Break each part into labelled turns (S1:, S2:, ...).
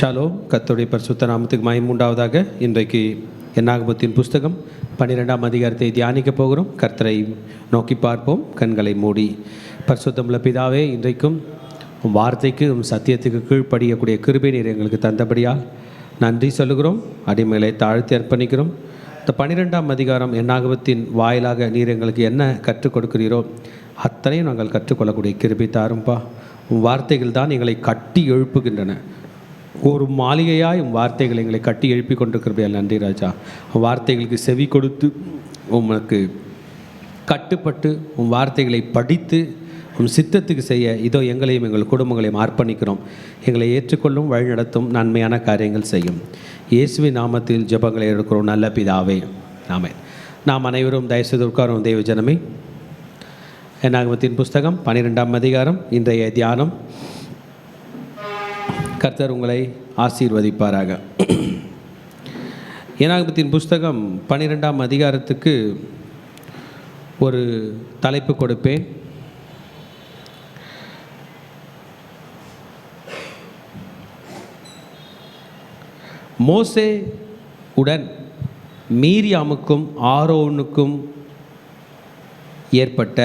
S1: Shalom. கர்த்தருடைய பரிசுத்த நாமத்துக்கு மகிமை உண்டாவதாக. இன்றைக்கு என்னாகமத்தின் புஸ்தகம் 12ஆம் அதிகாரத்தை தியானிக்க போகிறோம். கர்த்தரை நோக்கி பார்ப்போம், கண்களை மூடி. பரிசுத்தமுள்ள பிதாவே, இன்றைக்கும் வார்த்தைக்கு சத்தியத்துக்கு கீழ்ப்படியக்கூடிய கிருபை நீர் எங்களுக்கு தந்தபடியால் நன்றி சொல்லுகிறோம். அடிமைகளை தாழ்த்தி அர்ப்பணிக்கிறோம். இந்த 12ஆம் அதிகாரம் என்னாகமத்தின் வாயிலாக நீர் எங்களுக்கு என்ன கற்றுக் கொடுக்கிறீரோ அத்தனையும் நாங்கள் கற்றுக்கொள்ளக்கூடிய கிருபை தாரும்பா. வார்த்தைகள் தான் எங்களை கட்டி எழுப்புகின்றன. ஒரு மாளிகையாய் வார்த்தைகள் எங்களை கட்டி எழுப்பி கொண்டிருக்கிறபடியால் நன்றி ராஜா. வார்த்தைகளுக்கு செவி கொடுத்து உமக்கு கட்டுப்பட்டு உன் வார்த்தைகளை படித்து உன் சித்தத்துக்கு செய்ய இதோ எங்களையும் எங்கள் குடும்பங்களையும் அர்ப்பணிக்கிறோம். எங்களை ஏற்றுக்கொள்ளும், வழிநடத்தும், நன்மையான காரியங்கள் செய்யும். இயேசுவின் நாமத்தில் ஜெபங்களை எடுக்கிறோம் நல்ல பிதாவே, ஆமென். நாம் அனைவரும் தயவுசெய்து உட்காரும் தேவ ஜனமே. என்னாகமத்தின் புஸ்தகம் 12ஆம் அதிகாரம் இன்றைய தியானம். கர்த்தர் உங்களை ஆசீர்வதிப்பாராக. என்னாகமத்தின் புஸ்தகம் 12ஆம் அதிகாரத்துக்கு ஒரு தலைப்பு கொடுப்பேன். மோசே உடன் மீரியாமுக்கும் ஆரோனுக்கும் ஏற்பட்ட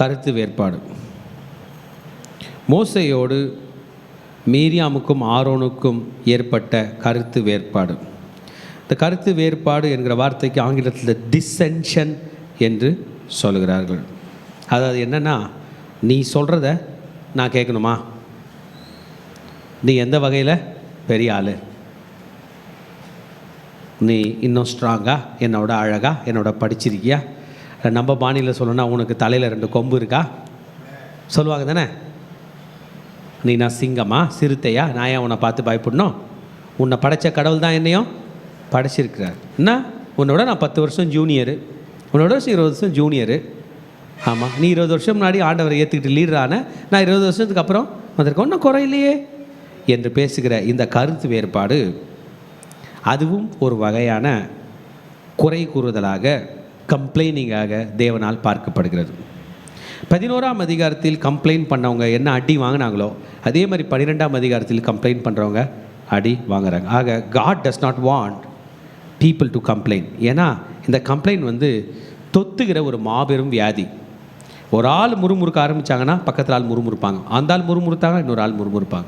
S1: கருத்து வேறுபாடு. மோசேயோடு மீரியாமுக்கும் ஆரோனுக்கும் ஏற்பட்ட கருத்து வேறுபாடு. இந்த கருத்து வேறுபாடு என்கிற வார்த்தைக்கு ஆங்கிலத்தில் டிசென்ஷன் என்று சொல்கிறார்கள். அதாவது என்னென்னா, நீ சொல்கிறத நான் கேட்கணுமா? நீ எந்த வகையில் பெரிய ஆள்? நீ இன்னும் ஸ்ட்ராங்காக, என்னோட அழகாக, என்னோட படிச்சிருக்கியா? நம்ம பாணியில் சொல்லணும்னா உனக்கு தலையில் 2 கொம்பு இருக்கா சொல்லுவாங்க தானே. நீ நான் சிங்கமா சிறுத்தையா? நான் ஏன் உன்னை பார்த்து பயப்படணும்? உன்னை படைத்த கடவுள் தான் என்னையும் படைச்சிருக்கிறார். என்ன, உன்னோட நான் 10 வருஷம் ஜூனியரு, உன்னோட 20 வருஷம் ஜூனியரு. ஆமாம், நீ 20 வருஷம் முன்னாடி ஆண்டவரை ஏற்றுக்கிட்டு லீடரான, நான் 20 வருஷத்துக்கு அப்புறம் அதற்கு ஒன்றும் குறையில்லையே என்று பேசுகிற இந்த கருத்து வேறுபாடு, அதுவும் ஒரு வகையான குறை கூறுதலாக, கம்ப்ளைனிங்காக தேவனால் பார்க்கப்படுகிறது. 11ஆம் அதிகாரத்தில் கம்ப்ளைண்ட் பண்ணவங்க என்ன அடி வாங்கினாங்களோ அதே மாதிரி 12ஆம் அதிகாரத்தில் கம்ப்ளைண்ட் பண்ணுறவங்க அடி வாங்குறாங்க. ஆக God does not want people to complaint. ஏன்னா இந்த கம்ப்ளைண்ட் தொத்துகிற ஒரு மாபெரும் வியாதி. ஒரு ஆள் முறுமுறுக்க ஆரம்பித்தாங்கன்னா பக்கத்தில் ஆள் முறுமுறுப்பாங்க, அந்த ஆள் முறுமுறுத்தாங்க, இன்னொரு ஆள் முறுமுறுப்பாங்க.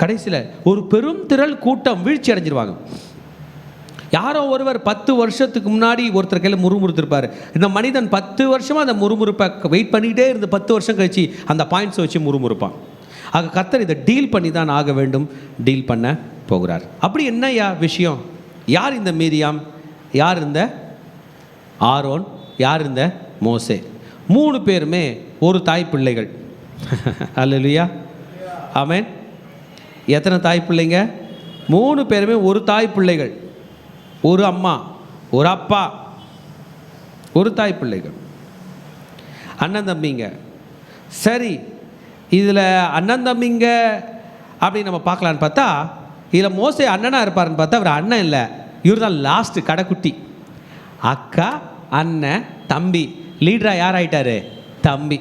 S1: கடைசியில் ஒரு பெரும் திரள் கூட்டம் வீழ்ச்சி அடைஞ்சிருவாங்க. யாரோ ஒருவர் 10 வருஷத்துக்கு முன்னாடி ஒருத்தர் கையில் முறுமுறுத்திருப்பார். இந்த மனிதன் 10 வருஷமாக அந்த முறுமுறுப்பை வெயிட் பண்ணிகிட்டே இருந்து 10 வருஷம் கழிச்சு அந்த பாயிண்ட்ஸை வச்சு முறுமுறுப்பான். ஆக கர்த்தர் இதை டீல் பண்ணி தான் ஆக வேண்டும், டீல் பண்ண போகிறார். அப்படி என்னையா விஷயம்? யார் இந்த மீரியாம்? யார் இந்த ஆரோன்? யார் இந்த மோசே? 3 பேருமே ஒரு தாய் பிள்ளைகள். அல்லேலூயா, ஆமென். எத்தனை தாய் பிள்ளைங்க? 3 பேருமே ஒரு தாய் பிள்ளைகள். ஒரு அம்மா, ஒரு அப்பா, ஒரு தாய் பிள்ளைகள், அண்ணன் தம்பிங்க. சரி, இதில் அண்ணன் தம்பிங்க அப்படி நம்ம பார்க்கலான்னு பார்த்தா, இதில் மோசே அண்ணனாக இருப்பாருன்னு பார்த்தா அவர் அண்ணன் இல்லை, இவர் தான் லாஸ்ட்டு கடைக்குட்டி. அக்கா, அண்ணன், தம்பி. லீடராக யார் ஆகிட்டாரு? தம்பி.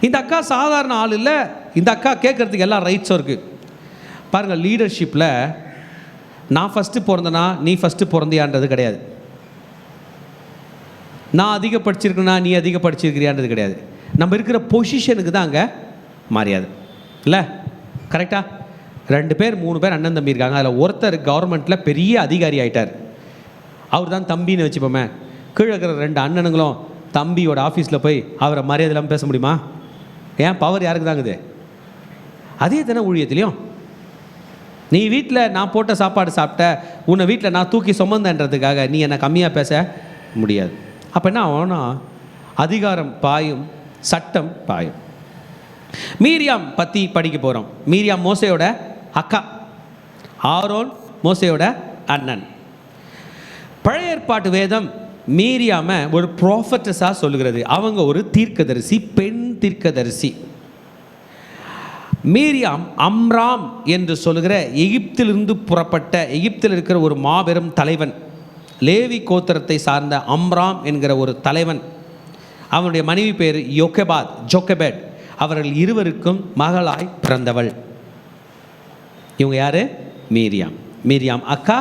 S1: இந்த அக்கா சாதாரண ஆள் இல்லை. இந்த அக்கா கேட்குறதுக்கு எல்லா ரைட்ஸும் இருக்குது. பாருங்கள், லீடர்ஷிப்பில் நான் ஃபஸ்ட்டு பிறந்தனா நீ ஃபஸ்ட்டு பிறந்தியான்றது கிடையாது. நான் அதிக படிச்சிருக்கேன்னா நீ அதிக படிச்சிருக்கிறியான்றது கிடையாது. நம்ம இருக்கிற பொசிஷனுக்கு தான் அங்கே மரியாதை இல்லை. கரெக்டாக 2 பேர் 3 பேர் அண்ணன் தம்பி இருக்காங்க. அதில் ஒருத்தர் கவர்மெண்ட்டில் பெரிய அதிகாரி ஆகிட்டார், அவர் தான் தம்பின்னு வச்சுப்போமே. கீழே இருக்கிற 2 அண்ணனுங்களும் தம்பியோட ஆஃபீஸில் போய் அவரை மரியாதை இல்லாமல் பேச முடியுமா? ஏன், பவர் யாருக்கு தாங்குது? அதே தானே ஊழியத்துலேயும். நீ வீட்டில் நான் போட்ட சாப்பாடு சாப்பிட்ட, உன்னை வீட்டில் நான் தூக்கி சுமந்தன்றதுக்காக நீ என்னை கம்மியாக பேச முடியாது. அப்போ என்ன ஆகும்னா, அதிகாரம் பாயும், சட்டம் பாயும். மீரியாம் பற்றி படிக்க போகிறோம். மீரியாம் மோசையோட அக்கா, ஆரோன் மோசையோட அண்ணன். பழைய ஏற்பாட்டு வேதம் மீரியாம ஒரு ப்ராஃபட்டஸாக சொல்லுகிறது. அவங்க ஒரு தீர்க்கதரிசி, பெண் தீர்க்கதரிசி. மீரியாம் அம்ராம் என்று சொல்லுகிற எகிப்திலிருந்து புறப்பட்ட, எகிப்தில் இருக்கிற ஒரு மாபெரும் தலைவன், லேவி கோத்திரத்தை சார்ந்த அம்ராம் என்கிற ஒரு தலைவன். அவனுடைய மனைவி பேர் ஜோக்கெபேட். அவர்கள் இருவருக்கும் மகளாய் பிறந்தவள். இவங்க யார்? மீரியாம். மீரியாம் அக்கா,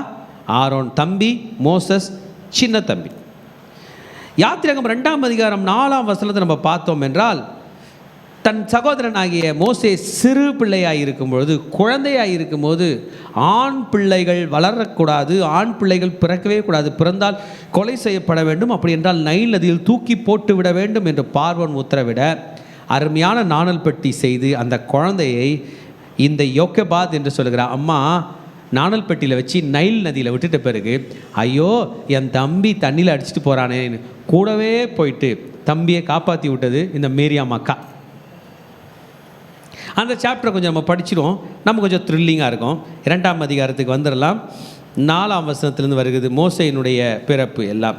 S1: ஆரோன் தம்பி, மோசஸ் சின்ன தம்பி. யாத்திராகமம் 2ஆம் அதிகாரம் 4ஆம் வசனத்தை நம்ம பார்த்தோம் என்றால், தன் சகோதரன் ஆகிய மோசே சிறு பிள்ளையாக இருக்கும்பொழுது, குழந்தையாக இருக்கும்போது, ஆண் பிள்ளைகள் வளரக்கூடாது, ஆண் பிள்ளைகள் பிறக்கவே கூடாது, பிறந்தால் கொலை செய்யப்பட வேண்டும், அப்படி என்றால் நைல் நதியில் தூக்கி போட்டு விட வேண்டும் என்று பார்வோன் உத்தரவிட, அருமையான நாணல் பெட்டி செய்து அந்த குழந்தையை இந்த யோக்கபாத் என்று சொல்லுகிற அம்மா நாணல் பெட்டியில் வச்சு நைல் நதியில் விட்டுட்ட பிறகு, ஐயோ என் தம்பி தண்ணியில் அடிச்சுட்டு போகிறானேன்னு கூடவே போயிட்டு தம்பியை காப்பாற்றி விட்டது இந்த மீரியாம் அக்கா. அந்த சாப்டரை கொஞ்சம் நம்ம படிச்சிடுவோம், நம்ம கொஞ்சம் த்ரில்லிங்காக இருக்கும். 2ஆம் அதிகாரத்துக்கு வந்துடலாம். 4ஆம் வசனத்திலிருந்து வருகிறது மோசேயினுடைய பிறப்பு எல்லாம்.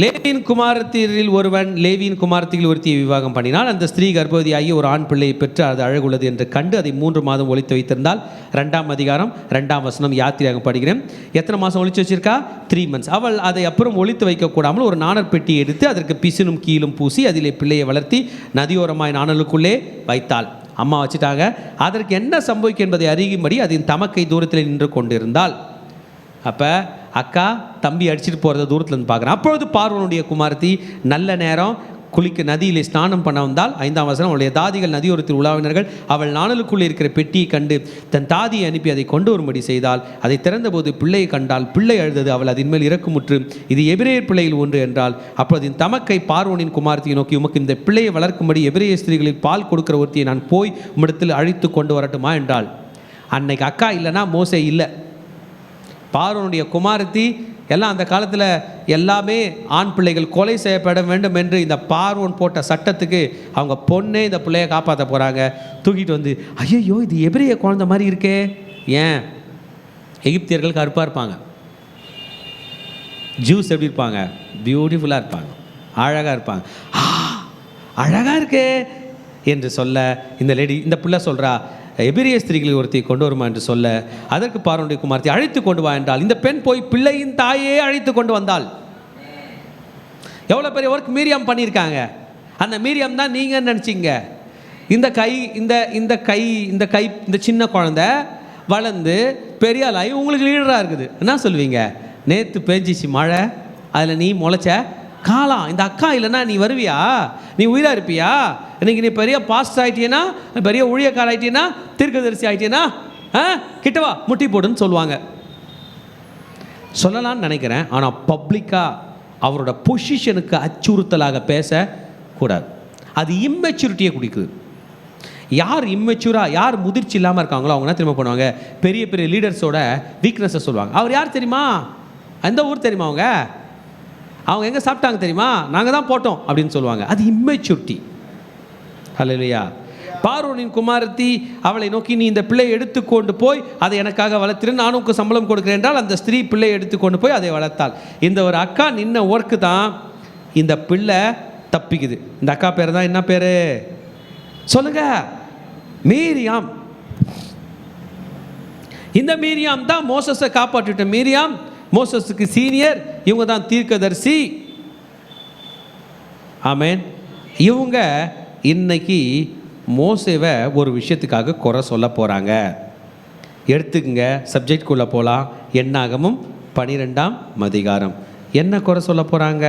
S1: லேவியின் குமாரத்தியில் ஒருவன் லேவியின் குமாரத்தியில் ஒருத்தியை விவாகம் பண்ணினால், அந்த ஸ்திரீ கர்ப்பவதியாகி ஒரு ஆண் பிள்ளையை பெற்று அது அழகுள்ளது என்று கண்டு அதை 3 மாதம் ஒளித்து வைத்திருந்தால். 2ஆம் அதிகாரம் 2ஆம் வசனம் யாத்திரையாக படிக்கிறேன். எத்தனை மாதம் ஒளிச்சு வச்சிருக்கா? 3 months. அவள் அதை அப்புறம் ஒளித்து வைக்கக்கூடாமல் ஒரு நாணல் பெட்டி எடுத்து அதற்கு பிசினும் கீழும் பூசி அதிலே பிள்ளையை வளர்த்தி நதியோரமாய் நாணலுக்குள்ளே வைத்தாள். அம்மா வச்சுட்டாங்க. அதற்கு என்ன சம்பவிக்கும் என்பதை அறியும்படி அதன் தமக்கை தூரத்தில் நின்று கொண்டிருந்தாள். அப்போ அக்கா தம்பி அடிச்சுட்டு போகிறத தூரத்துலேருந்து பார்க்குறேன். அப்பொழுது பார்வோனுடைய குமாரத்தி நல்ல நேரம் குளிக்க நதியிலே ஸ்நானம் பண்ண வந்தால். 5ஆம் வசனம், அவளுடைய தாதிகள் நதியோரத்தில் உலாவினர்கள் அவள் நாணலுக்குள்ளே இருக்கிற பெட்டியை கண்டு தன் தாதியை அனுப்பி அதை கொண்டு வரும்படி செய்தால். அதை திறந்தபோது பிள்ளையை கண்டால். பிள்ளை அழுதது. அவள் அதன் மேல் இறக்குமுற்று, இது எபிரேயர் பிள்ளையில் ஒன்று என்றால். அப்பொழுது தமக்கை பார்வோனின் குமாரத்தியை நோக்கி, உமக்கு இந்த பிள்ளையை வளர்க்கும்படி எபிரேய ஸ்திரீகளில் பால் கொடுக்கிற ஒருத்தியை நான் போய் உம்மிடத்தில் அழைத்து கொண்டு வரட்டுமா என்றாள். அன்னைக்கு அக்கா இல்லைன்னா மோசே இல்லை. பார்வோனுடைய குமாரத்தி எல்லாம் அந்த காலத்தில் எல்லாமே ஆண் பிள்ளைகள் கொலை செய்யப்பட வேண்டும் என்று இந்த பார்வோன் போட்ட சட்டத்துக்கு அவங்க பொண்ணே இந்த பிள்ளையை காப்பாற்ற போகிறாங்க. தூக்கிட்டு வந்து, ஐயோ இது எபிரேய குழந்தை மாதிரி இருக்கே. ஏன்? எகிப்தியர்கள் கருப்பாக இருப்பாங்க, ஜூஸ் எப்படி இருப்பாங்க? பியூட்டிஃபுல்லாக இருப்பாங்க, அழகாக இருப்பாங்க. அழகாக இருக்கே என்று சொல்ல இந்த பிள்ளை சொல்கிறா, எபிரேய ஸ்திரீகளில் ஒருத்தியை கொண்டு வருமா என்று சொல்ல, அதற்கு பார்வோனுடைய குமாரத்தை அழைத்து கொண்டு வா என்றால். இந்த பெண் போய் பிள்ளையின் தாயே அழைத்து கொண்டு வந்தாள். எவ்வளோ பெரிய ஒர்க் மீரியாம் பண்ணியிருக்காங்க. அந்த மீரியாம் தான் நீங்கள் நினச்சிங்க. இந்த சின்ன குழந்தை வளர்ந்து பெரிய ஆளாகி உங்களுக்கு லீடராக இருக்குது. என்ன சொல்லுவீங்க? நேற்று பேஞ்சிச்சு மழை, அதில் நீ முளைச்ச காலம். இந்த அக்கா இல்லைன்னா நீ வருவியா? நீ உயிராக இருப்பியா? இன்னைக்கு நீ பெரிய பாஸ்ட் ஆகிட்டீன்னா, பெரிய ஊழியக்கார ஆகிட்டீன்னா, தீர்க்கதரிசி ஆகிட்டீன்னா, கிட்டவா முட்டி போடுன்னு சொல்லுவாங்க. சொல்லலான்னு நினைக்கிறேன். ஆனால் பப்ளிக்காக அவரோட பொசிஷனுக்கு அச்சுறுத்தலாக பேசக்கூடாது. அது இம்மெச்சூரிட்டியை குடிக்குது. யார் இம்மெச்சூராக, யார் முதிர்ச்சி இல்லாமல் இருக்காங்களோ அவங்க என்ன திரும்ப பண்ணுவாங்க? பெரிய பெரிய லீடர்ஸோட வீக்னஸை சொல்லுவாங்க. அவர் யார் தெரியுமா? எந்த ஊர் தெரியுமா? அவங்க எங்கே சாப்பிட்டாங்க தெரியுமா? நாங்கள் தான் போட்டோம் அப்படின்னு சொல்லுவாங்க. அது இம்மெச்சூரிட்டி. ஹல்லேலூயா. பார்வோனின் குமாரத்தி அவளை நோக்கி, நீ இந்த பிள்ளையை எடுத்துக்கொண்டு போய் அதை எனக்காக வளர்த்திரு, நானும் உனக்கு சம்பளம் கொடுக்குறேன் என்றால். அந்த ஸ்திரீ பிள்ளையை எடுத்துக்கொண்டு போய் அதை வளர்த்தாள். இந்த ஒரு அக்கா நின்ன ஒர்க்கு தான் இந்த பிள்ளை தப்பிக்குது. இந்த அக்கா பேர் தான் என்ன பேர் சொல்லுங்க? மீரியாம். இந்த மீரியாம் தான் மோசஸை காப்பாற்றிட்ட மீரியாம். மோசஸுக்கு சீனியர். இவங்க தான் தீர்க்கதரிசி. ஆமேன். இவங்க இன்னைக்கு மோசேவை ஒரு விஷயத்துக்காக குறை சொல்ல போகிறாங்க. எடுத்துக்கங்க, சப்ஜெக்ட்குள்ளே போகலாம். என்னாகமும் 12ஆம் அதிகாரம். என்ன குறை சொல்ல போகிறாங்க?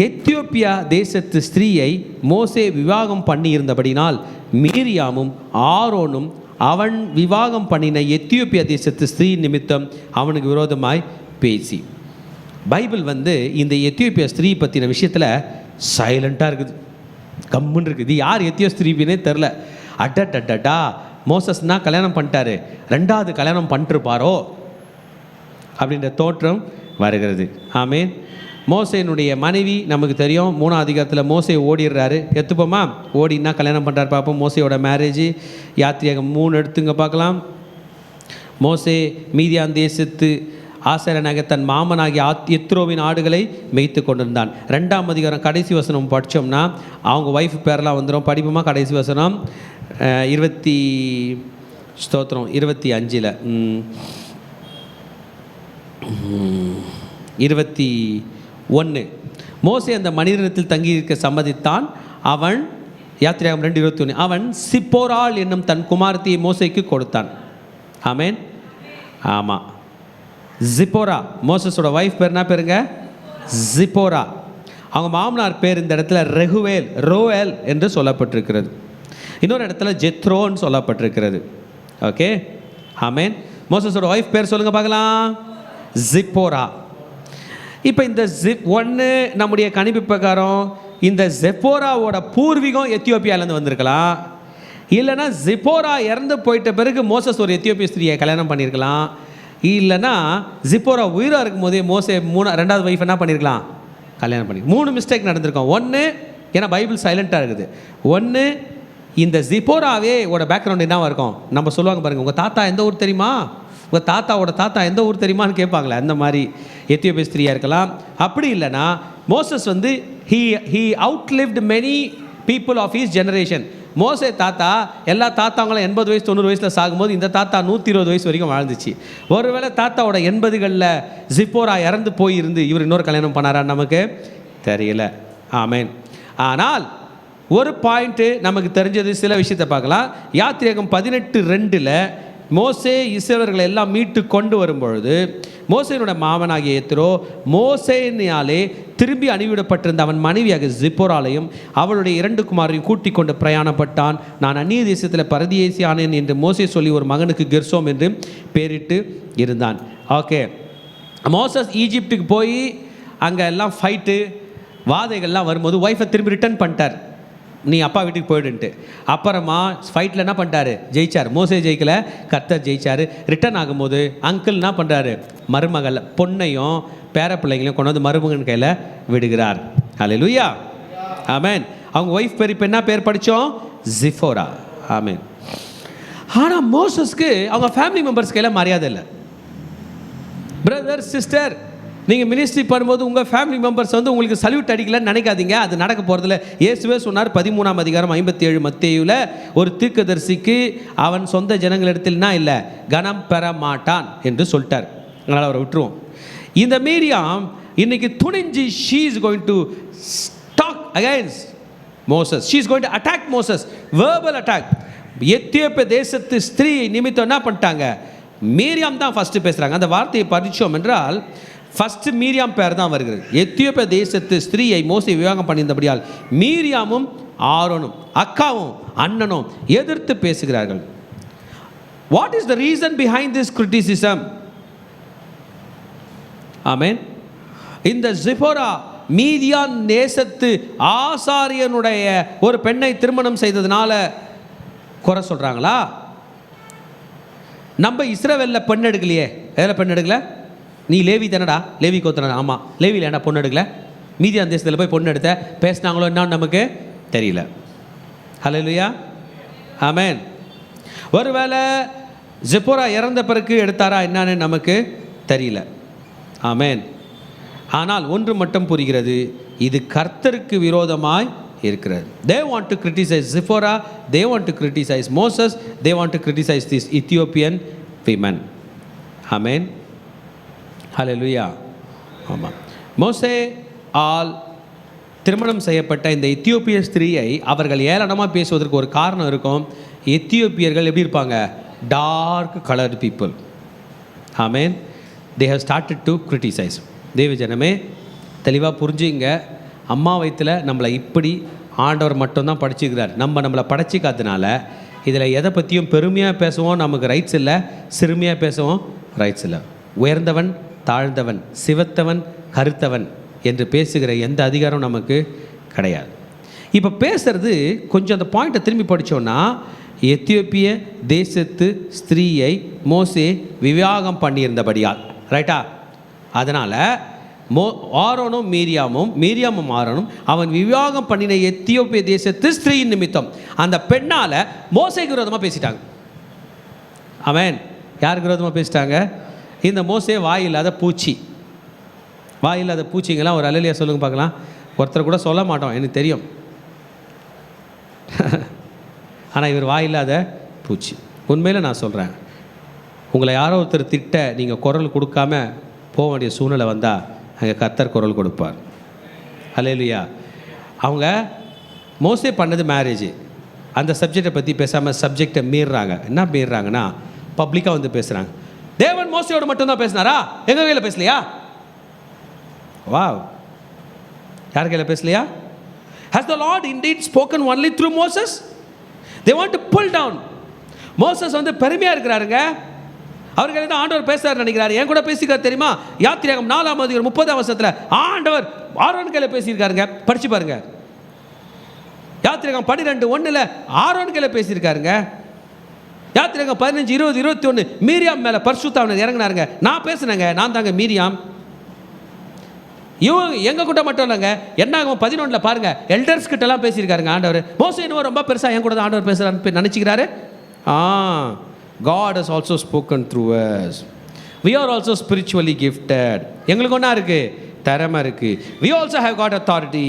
S1: எத்தியோப்பியா தேசத்து ஸ்திரீயை மோசே விவாகம் பண்ணி இருந்தபடினால் மீரியாமும் ஆரோனும் அவன் விவாகம் பண்ணின எத்தியோப்பியா தேசத்து ஸ்திரீ நிமித்தம் அவனுக்கு விரோதமாய் பேசி. பைபிள் இந்த எத்தியோப்பியா ஸ்திரீ பற்றின விஷயத்தில் சைலண்ட்டாக இருக்குது, கம்முன்னு இருக்குது. இது யார் எத்தியோ ஸ்திரீனே தெரில. அட்டா மோசஸ்னா கல்யாணம் பண்ணிட்டாரு, 2வது கல்யாணம் பண்ணிட்டுருப்பாரோ அப்படின்ற தோற்றம் வருகிறது. ஆமேன். மோசேனுடைய மனைவி நமக்கு தெரியும். 3ஆம் அதிகாரத்தில் மோசே ஓடிடுறாரு. எத்துப்போமா? ஓடினா கல்யாணம் பண்ணுறாரு பார்ப்போம். மோசையோட மேரேஜ் யாத்திரையாக 3 எடுத்துங்க பார்க்கலாம். மோசே மீதியான் தேசத்து ஆசரனாக தன் மாமனாகிய எத்ரோவின் ஆடுகளை மேய்த்து கொண்டிருந்தான். 2ஆம் அதிகாரம் கடைசி வசனம் படித்தோம்னா அவங்க ஒய்ஃப் பேரெல்லாம் வந்துடும். படிப்போமா? கடைசி வசனம் 21. மோசே அந்த மனிதனத்தில் தங்கியிருக்க சம்மதித்தான். அவன் யாத்திராகமம் 2:21. அவன் சிப்போராள் என்னும் தன் குமாரத்தியை மோசேக்கு கொடுத்தான். ஆமேன். ஆமாம், ஜிப்போரா மோசஸோட ஒய்ஃப் பேர் என்ன பேருங்க? ஜிப்போரா. அவங்க மாமனார் பேர் இந்த இடத்துல ரெகுவேல், ரோவேல் என்று சொல்லப்பட்டிருக்கிறது. இன்னொரு இடத்துல ஜெத்ரோன்னு சொல்லப்பட்டிருக்கிறது. ஓகே, ஆமேன். மோசஸோட ஒய்ஃப் பேர் சொல்லுங்கள் பார்க்கலாம், ஜிப்போரா. இப்போ இந்த ஒன்று நம்முடைய கணிப்பு பிரகாரம் இந்த ஜெப்போராவோட பூர்வீகம் எத்தியோப்பியாவிலேருந்து வந்திருக்கலாம். இல்லைனா ஜிப்போரா இறந்து போயிட்ட பிறகு மோசஸ் ஒரு எத்தியோப்பிய ஸ்திரியை கல்யாணம் பண்ணியிருக்கலாம். இல்லைனா ஜிப்போரா உயிராக இருக்கும் போதே மோசே ரெண்டாவது ஒய்ஃப் என்ன பண்ணியிருக்கலாம்? கல்யாணம் பண்ணி. 3 மிஸ்டேக் நடந்திருக்கோம். ஒன்று, ஏன்னா பைபிள் சைலண்ட்டாக இருக்குது. ஒன்று, இந்த ஜிப்போராவே ஓட பேக்ரவுண்ட் என்னவாக இருக்கும்? நம்ம சொல்லுவாங்க பாருங்கள், உங்கள் தாத்தா எந்த ஊர் தெரியுமா, உங்கள் தாத்தாவோட தாத்தா எந்த ஊர் தெரியுமான்னு கேட்பாங்களே, அந்த மாதிரி எத்தியோப்பிய ஸ்திரியாக இருக்கலாம். அப்படி இல்லைனா மோசஸ் வந்து he outlived many people of his generation. மோசே தாத்தா எல்லா தாத்தாங்களும் 80 வயசு 90 வயசில் சாகும்போது இந்த தாத்தா 120 வயசு வரைக்கும் வாழ்ந்துச்சு. ஒருவேளை தாத்தாவோட 80களில் ஜிப்போரா இறந்து போயிருந்து இவர் இன்னொரு கல்யாணம் பண்ணாரான்னு நமக்கு தெரியல. ஆமேன். ஆனால் ஒரு பாயிண்ட்டு நமக்கு தெரிஞ்சது, சில விஷயத்தை பார்க்கலாம். யாத்திராகமம் 18:2 மோசே இஸ்ரவேலர்களை எல்லாம் மீட்டு கொண்டு வரும்பொழுது மோசேனுடைய மாமனாகிய எத்ரோ மோசேனாலே திரும்பி அணிவிடப்பட்டிருந்த அவன் மனைவியாக ஜிப்போராலையும் அவளுடைய 2 குமாரையும் கூட்டிக் கொண்டு பிரயாணப்பட்டான். நான் அந்நிய தேசத்தில் பரதேசி ஆனேன் என்று மோசே சொல்லி ஒரு மகனுக்கு கெர்சோம் என்று பேரிட்டு இருந்தான். ஓகே, மோசஸ் ஈஜிப்டுக்கு போய் அங்கே எல்லாம் ஃபைட்டு வாதைகள்லாம் வரும்போது ஒய்ஃபை திரும்பி ரிட்டர்ன் பண்ணிட்டார், நீ அப்பா வீட்டுக்கு போயிடுன்ட்டு. அப்புறமா ஃபைட்டில் என்ன பண்ணிட்டாரு? ஜெயிச்சார். மோசே ஜெயிக்கலை, கர்த்தர் ஜெயிச்சார். ரிட்டர்ன் ஆகும்போது அங்கிள் என்ன பண்ணுறாரு? மருமகள் பொண்ணையும் பேர பிள்ளைங்களையும் கொண்டு வந்து மருமகன் கையில் விடுகிறார். ஹல்லேலூயா, ஆமென். அவங்க ஒய்ஃப் பேர் இப்போ என்ன பேர் படித்தோம்? ஜிப்போரா. ஆமென். ஆனால் மோசஸ்க்கு அவங்க ஃபேமிலி மெம்பர்ஸ் கையில் மரியாதை இல்லை. பிரதர் சிஸ்டர், நீங்கள் மினிஸ்ட்ரி பண்ணும்போது உங்கள் ஃபேமிலி மெம்பர்ஸ் வந்து உங்களுக்கு சல்யூட் அடிக்கலன்னு நினைக்காதீங்க, அது நடக்க போகிறதில்ல. இயேசுவே சொன்னார் 13ஆம் அதிகாரம் 57 மத்தேயுவில், ஒரு தீர்க்கதரிசிக்கு அவன் சொந்த ஜனங்களிடத்தில்னா இல்லை கனம் பெற மாட்டான் என்று சொல்லிட்டார். அதனால் அவரை விட்டுருவோம். இந்த மீரியாம் இன்னைக்கு துணிஞ்சு she is going to talk against Moses. She is going to attack Moses, verbal attack. எத்தியோப்பிய தேசத்து ஸ்திரீ நிமித்தம் என்ன பண்ணிட்டாங்க? மீரியாம் தான் ஃபஸ்ட்டு பேசுகிறாங்க. அந்த வார்த்தையை படித்தோம் என்றால் ஃபஸ்ட்டு மீரியாம் பேர் தான் வருகிறது. எத்தியோப்பிய தேசத்து ஸ்திரீயை மோசே விவாகம் பண்ணியிருந்தபடியால் மீரியாமும் ஆரோனும் அக்காவும் அண்ணனும் எதிர்த்து பேசுகிறார்கள். What is the reason behind this criticism? Amen. இந்த ஜிப்போரா மீதியான் தேசத்து ஆசாரியனுடைய ஒரு பெண்ணை திருமணம் செய்ததுனால குறை சொல்கிறாங்களா? நம்ம இஸ்ரவேலில் பெண் எடுக்கலையே. எதில் பெண் எடுக்கல? நீ லேவி தானடா, லேவி கோத்தனா? ஆமாம், லேவியில் ஏன்டா பொண்ணு எடுக்கல? மீதியான் தேசத்தில் போய் பொண்ணு எடுத்த பேசினாங்களோ என்னன்னு நமக்கு தெரியல. ஹல்லேலூயா, ஆமென். ஒருவேளை ஜிப்போரா இறந்த பிறகு எடுத்தாரா என்னன்னு நமக்கு தெரியல. ஆமென். ஆனால் ஒன்று மட்டும் புரிகிறது, இது கர்த்தருக்கு விரோதமாய் இருக்கிறது. They want to criticize Zipporah, they want to criticize Moses, they want to criticize these Ethiopian women. Amen. Hallelujah. ஆமாம். மோசே ஆல் திருமணம் செய்யப்பட்ட இந்த எத்தியோப்பிய ஸ்திரீயை அவர்கள் ஏளனமாக பேசுவதற்கு ஒரு காரணம் இருக்கும். எத்தியோப்பியர்கள் எப்படி இருப்பாங்க? Dark coloured people. Amen. They have started to criticize. தேவ ஜனமே தெளிவாக புரிஞ்சுங்க. அம்மா வயிற்றில் நம்மளை இப்படி ஆண்டவர் மட்டும்தான் படிச்சுக்கிறார். நம்மளை படைச்சிக்காதனால இதில் எதை பற்றியும் பெருமையாக பேசவும் நமக்கு ரைட்ஸ் இல்லை, சிறுமையாக பேசவும் ரைட்ஸ் இல்லை. உயர்ந்தவன் தாழ்ந்தவன், சிவத்தவன் கருத்தவன் என்று பேசுகிற எந்த அதிகாரம் நமக்கு கிடையாது. இப்போ பேசுகிறது கொஞ்சம் அந்த பாயிண்ட்டை திரும்பி படித்தோன்னா, எத்தியோப்பிய தேசத்து ஸ்திரீயை மோசே விவாகம் பண்ணியிருந்தபடியால், ரைட்டா? அதனால் ஆரோனும் மீரியாமும் ஆரோனும் அவன் விவாகம் பண்ணின எத்தியோப்பிய தேசத்து ஸ்திரீயின் நிமித்தம் அந்த பெண்ணால் மோசேக்கு விரோதமாக பேசிட்டாங்க. அவன் யாருக்கு விரோதமாக பேசிட்டாங்க? இந்த மோசே வாயில்லாத பூச்சி. வாயில்லாத பூச்சிங்கெல்லாம் ஒரு அல்லேலூயா சொல்லுங்க பார்க்கலாம். ஒருத்தர் கூட சொல்ல மாட்டோம், எனக்கு தெரியும். ஆனால் இவர் வாயில்லாத பூச்சி. உண்மையில் நான் சொல்கிறேன், உங்களை யாரோ ஒருத்தர் திட்ட நீங்கள் குரல் கொடுக்காம போக வேண்டிய சூழ்நிலை வந்தால் அங்கே கர்த்தர் குரல் கொடுப்பார். அல்லேலூயா. அவங்க மோசே பண்ணது மேரேஜ், அந்த சப்ஜெக்டை பற்றி பேசாமல் சப்ஜெக்டை மீறுறாங்க. என்ன மீறுறாங்கன்னா, பப்ளிக்காக வந்து பேசுகிறாங்க. தேவன் மோசையோட மட்டும்தான் பேசினாரா, எங்கள் கையில் பேசலையா? வா, யார் கையில் பேசலையா? Has the Lord indeed spoken only through Moses? They want to pull down. Moses வந்து பெருமையாக இருக்கிறாருங்க. அவர்கள் தான் ஆண்டவர் பேசுறாரு நினைக்கிறாரு. என் கூட பேசிக்கிறார் தெரியுமா? யாத்திராகமம் 4:30 ஆண்டவர் ஆரோன் கையில் பேசியிருக்காருங்க. படிச்சு பாருங்க. யாத்திராகமம் 12:1 ஆரோன் கையில் பேசியிருக்காருங்க. யாத்திராகமம் 15:20-21 மீரியாம் மேலே பரிசுத்தாவினர் இறங்கினாருங்க. நான் பேசுனேங்க, நான் தாங்க மீரியாம். இவங்க எங்கள் கூட்டம் மட்டும் இல்லைங்க, என்னாகும் 11 பாருங்க, எல்டர்ஸ் கிட்டலாம் பேசியிருக்காருங்க ஆண்டவர். மோசே இன்னும் ரொம்ப பெருசாக என் கூட தான் ஆண்டவர் பேசுகிறான்னு நினச்சிக்கிறாரு. God has also spoken through us. We are also spiritually gifted. எங்களுக்கு ஒன்றா இருக்குது, திறமை இருக்குது. We also have got authority.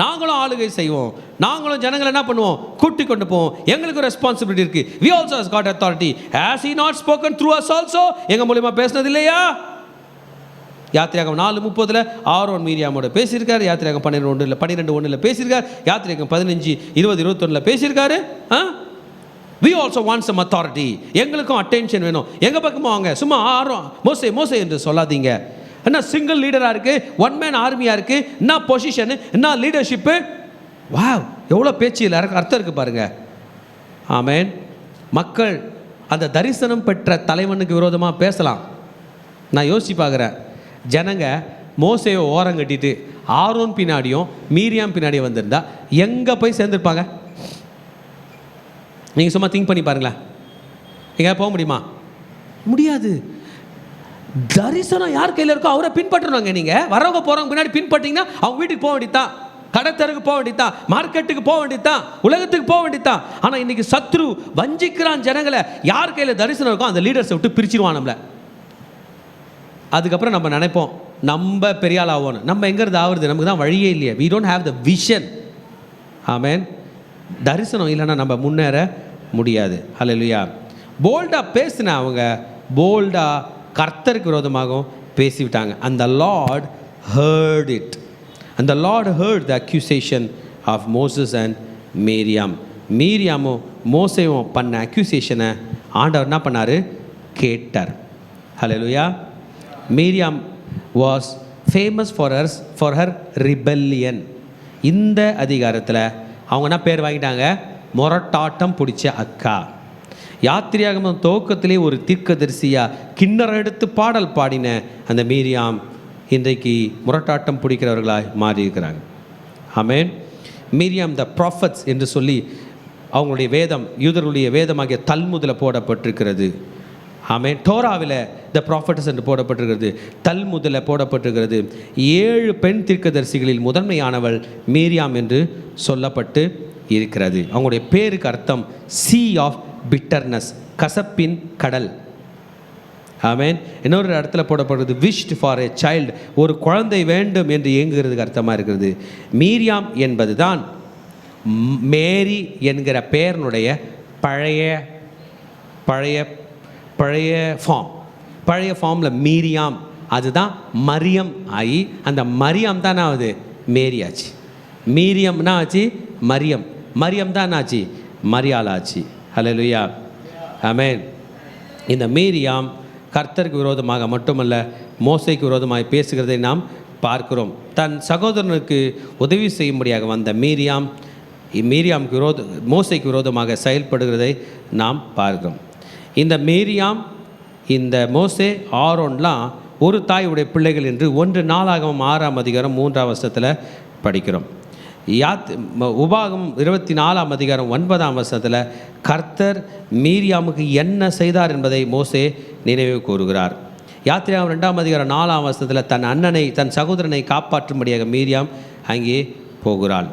S1: நாங்களும் ஆளுகை செய்வோம், நாங்களும் ஜனங்களை என்ன பண்ணுவோம், கூட்டி கொண்டு போவோம். எங்களுக்கு ரெஸ்பான்சிபிலிட்டி இருக்குது. We also has got authority. Has he not spoken through us also? எங்கள் மூலியமாக பேசினது இல்லையா? யாத்திராகமம் 4:30 ஆரோன் மீரியாமோட பேசியிருக்காரு. யாத்திராகமம் 12:1 பேசியிருக்காரு. யாத்திராகமம் 15:20-21 பேசியிருக்காரு. We also want some authority. எங்களுக்கும் அட்டென்ஷன் வேணும். எங்கள் பக்கமாக வாங்க. சும்மா மோசே மோசே என்று சொல்லாதீங்க. என்ன சிங்கிள் லீடராக இருக்குது, ஒன் மேன் ஆர்மியாக இருக்குது, என்ன பொசிஷனு, என்ன லீடர்ஷிப்பு. வா, எவ்வளோ பேச்சு இல்லை, அர்த்தம் இருக்குது பாருங்க. ஆமேன். மக்கள் அந்த தரிசனம் பெற்ற தலைவனுக்கு விரோதமாக பேசலாம். நான் யோசிச்சு பார்க்குறேன், ஜனங்க மோசையை ஓரம் கட்டிட்டு ஆரோன் பின்னாடியும் மீரியாம் பின்னாடியும் வந்திருந்தா எங்கே போய் சேர்ந்துருப்பாங்க? நீங்கள் சும்மா திங்க் பண்ணி பாருங்களேன். எங்கே போக முடியுமா? முடியாது. தரிசனம் யார் கையில் இருக்கோ அவரை பின்பற்றணுங்க. நீங்கள் வரவங்க போகிறவங்க பின்னாடி பின்பற்றிங்கன்னா அவங்க வீட்டுக்கு போக வேண்டியதான், கடத்தருக்கு போக வேண்டியதான், மார்க்கெட்டுக்கு போக வேண்டியதான், உலகத்துக்கு போக வேண்டியதான். ஆனால் இன்றைக்கி சத்ரு வஞ்சிக்கிறான் ஜனங்களை. யார் கையில் தரிசனம் இருக்கோ அந்த லீடர்ஸை விட்டு பிரிச்சிருவான் நம்மளை. அதுக்கப்புறம் நம்ம நினைப்போம் நம்ம பெரிய ஆள் ஆகணும். நம்ம எங்கிறது ஆகுறது? நமக்கு தான் வழியே இல்லையே. we don't have the vision. ஆமேன். தரிசனம் இல்லைன்னா நம்ம முன்னேற முடியாது. ஹல்லேலூயா. போல்டாக பேசின அவங்க போல்டாக கர்த்தருக்கு விரோதமாகவும் பேசிவிட்டாங்க. அந்த லார்ட் ஹர்ட் இட். அந்த Lord hurt the accusation of Moses and Miriam. மீரியாமும் மோசேவும் பண்ண அக்யூசேஷனை ஆண்டவர் என்ன பண்ணார்? கேட்டார். Hallelujah. Miriam was famous for her rebellion. இந்த அதிகாரத்தில் அவங்க என்ன பேர் வாங்கிட்டாங்க? முரட்டாட்டம் பிடிச்ச அக்கா. யாத்திராகமம் துவக்கத்திலே ஒரு தீர்க்கதரிசியாக கிண்ணற எடுத்து பாடல் பாடின அந்த மீரியாம் இன்றைக்கு முரட்டாட்டம் பிடிக்கிறவர்களாக மாறியிருக்கிறாங்க. ஆமேன். மீரியாம் த ப்ராஃபட்ஸ் என்று சொல்லி அவங்களுடைய வேதம், யூதர்களுடைய வேதமாகிய தல்முதில் போடப்பட்டிருக்கிறது. ஆமேன். டோராவில் த ப்ராஃபட்ஸ் என்று போடப்பட்டிருக்கிறது, தல்முதில் போடப்பட்டிருக்கிறது. 7 பெண் தீர்க்கதரிசிகளில் முதன்மையானவள் மீரியாம் என்று சொல்லப்பட்டு இருக்கிறது. அவங்களுடைய பேருக்கு அர்த்தம் சீ ஆஃப் பிட்டர்னஸ், கசப்பின் கடல். ஆமேன். இன்னொரு இடத்துல போடப்படுறது விஷ் ஃபார் எ சைல்டு, ஒரு குழந்தை வேண்டும் என்று ஏங்குகிறதுக்கு அர்த்தமாக இருக்கிறது. மீரியாம் என்பது தான் மேரி என்கிற பெயர்னுடைய பழைய பழைய பழைய ஃபார்ம். பழைய ஃபார்மில் மீரியாம், அதுதான் மரியம் ஆகி அந்த மரியம் தான் ஆகுது மேரி ஆச்சு. மீரியம்னா ஆச்சு மரியம், மரியம் தான் ஆச்சு மரியாள் ஆச்சு. ஹல்லேலூயா. ஆமென். இந்த மீரியாம் கர்த்தருக்கு விரோதமாக மட்டுமல்ல மோசேக்கு விரோதமாக பேசுகிறதை நாம் பார்க்கிறோம். தன் சகோதரனுக்கு உதவி செய்யும்படியாக வந்த மீரியாமுக்கு மோசேக்கு விரோதமாக செயல்படுகிறதை நாம் பார்க்கிறோம். இந்த மீரியாம், இந்த மோசே, ஆரோன்லாம் ஒரு தாயுடைய பிள்ளைகள் என்று 1 நாளாகமம் 6:3 படிக்கிறோம். உபாகம் 24 9 கர்த்தர் மீரியாமுக்கு என்ன செய்தார் என்பதை மோசே நினைவு கூறுகிறார். யாத்திராகமம் 2 தன் அண்ணனை, தன் சகோதரனை காப்பாற்றும்படியாக மீரியாம் அங்கே போகிறாள்.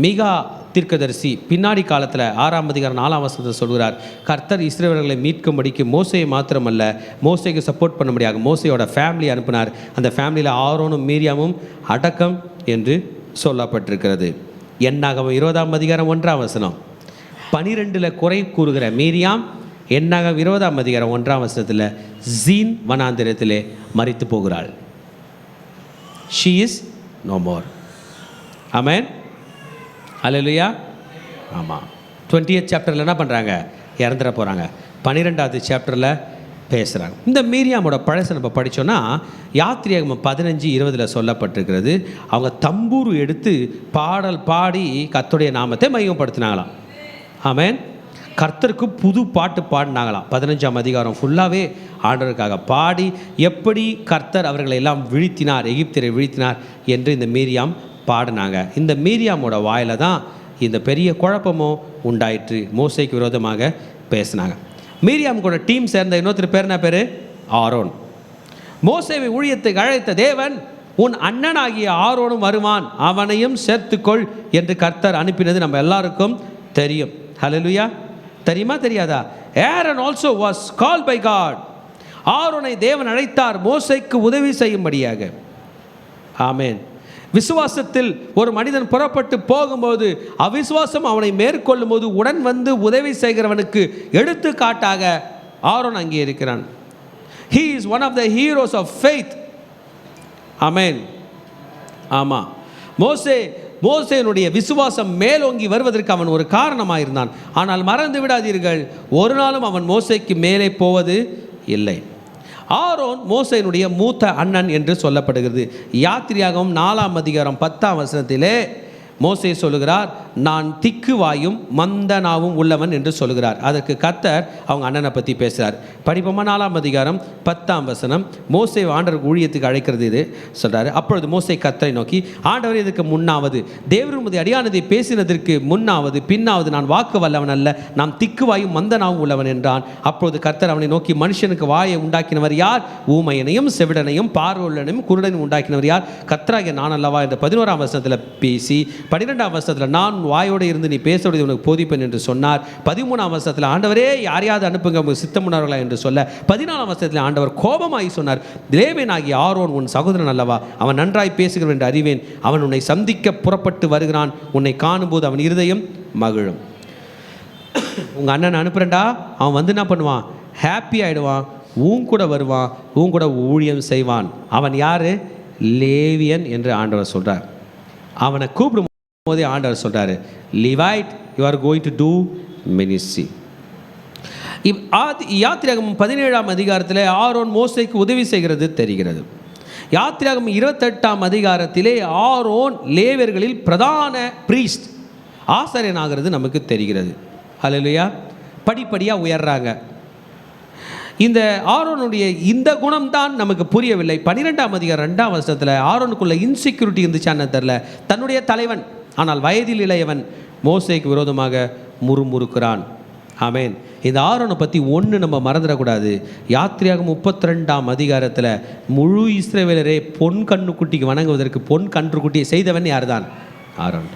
S1: மீகா தீர்க்கதரிசி பின்னாடி காலத்தில் 6 சொல்கிறார், கர்த்தர் இஸ்ரவேலர்களை மீட்கும்படிக்கு மோசையை மாத்திரமல்ல, மோசைக்கு சப்போர்ட் பண்ணும்படியாக மோசையோட ஃபேமிலி அனுப்பினார். அந்த ஃபேமிலியில் ஆரோனும் மீரியாமும் அடக்கம் என்று சொல்லப்பட்டிருக்கிறது. என்னாகமம் 20 12 குறை கூறுகிற மீரியாம் என்னாகமம் 20 ஜீன் வனாந்திரத்திலே மரித்து போகிறாள். She is no more. Amen. Hallelujah. ஆமாம். 20th சாப்டரில் என்ன பண்ணுறாங்க? இறந்துட போகிறாங்க. 12வது சாப்டரில் பேசுகிறாங்க. இந்த மீரியாமோட பழசை நம்ம படித்தோன்னா யாத்திரையாகமம் 15:20 சொல்லப்பட்டிருக்கிறது. அவங்க தம்பூரு எடுத்து பாடல் பாடி கர்த்தருடைய நாமத்தை மையப்படுத்தினாங்களாம். ஆமென். கர்த்தருக்கு புது பாட்டு பாடினாங்களாம். 15ஆம் அதிகாரம் ஃபுல்லாகவே ஆண்டவருக்காக பாடி எப்படி கர்த்தர் அவர்களை எல்லாம் வீழ்த்தினார், எகிப்தியரை வீழ்த்தினார் என்று இந்த மீரியாம் பாடினாங்க. இந்த மீரியாமோட வாயில் தான் இந்த பெரிய குழப்பமும் உண்டாயிற்று. மோசேக்கு விரோதமாக பேசினாங்க. மீரியாம் கூட டீம் சேர்ந்த இன்னொருத்தர் பேர் என்ன பேர்? ஆரோன். மோசேவை ஊழியத்துக்கு அழைத்த தேவன், உன் அண்ணனாகிய ஆரோனும் வருவான், அவனையும் சேர்த்துக்கொள் என்று கர்த்தர் அனுப்பினது நம்ம எல்லாருக்கும் தெரியும். ஹல்லேலூயா. தெரியுமா தெரியாதா? Aaron also was called by God. ஆரோனை தேவன் அழைத்தார் மோசேக்கு உதவி செய்யும்படியாக. ஆமென். விசுவாசத்தில் ஒரு மனிதன் புறப்பட்டு போகும்போது அவிசுவாசம் அவனை மேற்கொள்ளும் போது உடன் வந்து உதவி செய்கிறவனுக்கு எடுத்துக்காட்டாக ஆரோன் அங்கே இருக்கிறான். He is one of the heroes of faith. ஆமென். ஆமாம். மோசேனுடைய விசுவாசம் மேலோங்கி வருவதற்கு அவன் ஒரு காரணமாக இருந்தான். ஆனால் மறந்து விடாதீர்கள், ஒரு நாளும் அவன் மோசேக்கு மேலே போவது இல்லை. ஆரோன் மோசேனுடைய மூத்த அண்ணன் என்று சொல்லப்படுகிறது. யாத்திரையாகமம் 4ஆம் அதிகாரம் 10ஆம் வசனத்திலே மோசே சொல்லுகிறார், நான் திக்குவாயும் மந்தனாவும் உள்ளவன் என்று சொல்லுகிறார். அதற்கு கர்த்தர் அவங்க அண்ணனை பற்றி பேசுகிறார். படிப்போமா? 4ஆம் அதிகாரம் 10ஆம் வசனம். மோசே ஆண்டவர் ஊழியத்துக்கு அழைக்கிறது இது சொல்கிறார். அப்பொழுது மோசே கர்த்தரை நோக்கி, ஆண்டவர், இதுக்கு முன்னாவது தேவர் உமது அடியானதை பேசினதற்கு முன்னாவது பின்னாவது நான் வாக்கு வல்லவன் அல்ல, நான் திக்குவாயும் மந்தனாவும் உள்ளவன் என்றான். அப்பொழுது கர்த்தர் அவனை நோக்கி, மனுஷனுக்கு வாயை உண்டாக்கினவர் யார்? ஊமையனையும் செவிடனையும் பார்வையுள்ளனையும் குருடனையும் உண்டாக்கினவர் யார்? கர்த்தராகிய நான் அல்லவா என்ற 11ஆம் வசனத்தில் பேசி 12ஆம் வசனத்தில் நான் வாயோடு இருந்து நீ பேசுவது உனக்கு போதிப்பேன் என்று சொன்னார். 13ஆம் வசனத்தில் ஆண்டவரே யாரையாவது அனுப்புங்க சித்தமுன்னார்களா என்று சொல்ல 14ஆம் வசனத்தில் ஆண்டவர் கோபமாகி சொன்னார், லேவியனாகிய ஆரோன் உன் சகோதரன் அல்லவா? அவன் நன்றாய் பேசுகிறவன் என்று அறிவேன். அவன் உன்னை சந்திக்க புறப்பட்டு வருகிறான். உன்னை காணும்போது அவன் இருதயம் மகிழும். உங்கள் அண்ணன் அனுப்புறேன்டா, அவன் வந்து என்ன பண்ணுவான்? ஹாப்பி ஆகிடுவான், உன் கூட வருவான், உன் கூட ஊழியம் செய்வான். அவன் யார்? லேவியன் என்று ஆண்டவர் சொல்கிறார். அவனை கூப்பிடும் போதே ஆண்டவர் சொல்கிறாரு, Levite, you are going to do ministry. யாத்திரையாகமம் 17ஆம் அதிகாரத்தில் ஆரோன் மோசேக்கு உதவி செய்கிறது தெரிகிறது. யாத்திரையாகமம் 28ஆம் அதிகாரத்திலே ஆரோன் லேவியர்களில் பிரதான பிரீஸ்ட், ஆசாரியனாகிறது நமக்கு தெரிகிறது. ஹல்லேலூயா. படிப்படியாக உயர்றாங்க. இந்த ஆரோனுடைய இந்த குணம் தான் நமக்கு புரியவில்லை. 12ஆம் அதிகாரம் 2ஆம் வசனத்தில் ஆரோனுக்குள்ள இன்செக்யூரிட்டி இருந்துச்சான்னு தெரில. தன்னுடைய தலைவன், ஆனால் வயதில் இளையவன் மோசேக்கு விரோதமாக முறுமுறுக்கிறான். ஆமென். இந்த ஆரோனை பற்றி ஒன்று நம்ம மறந்துடக்கூடாது. யாத்திரையாகமம் 32ஆம் அதிகாரத்தில் முழு இஸ்ரவேலரே பொன் கண்ணுக்குட்டிக்கு வணங்குவதற்கு பொன் கன்றுக்குட்டியை செய்தவன் யார் தான்? ஆரோன்.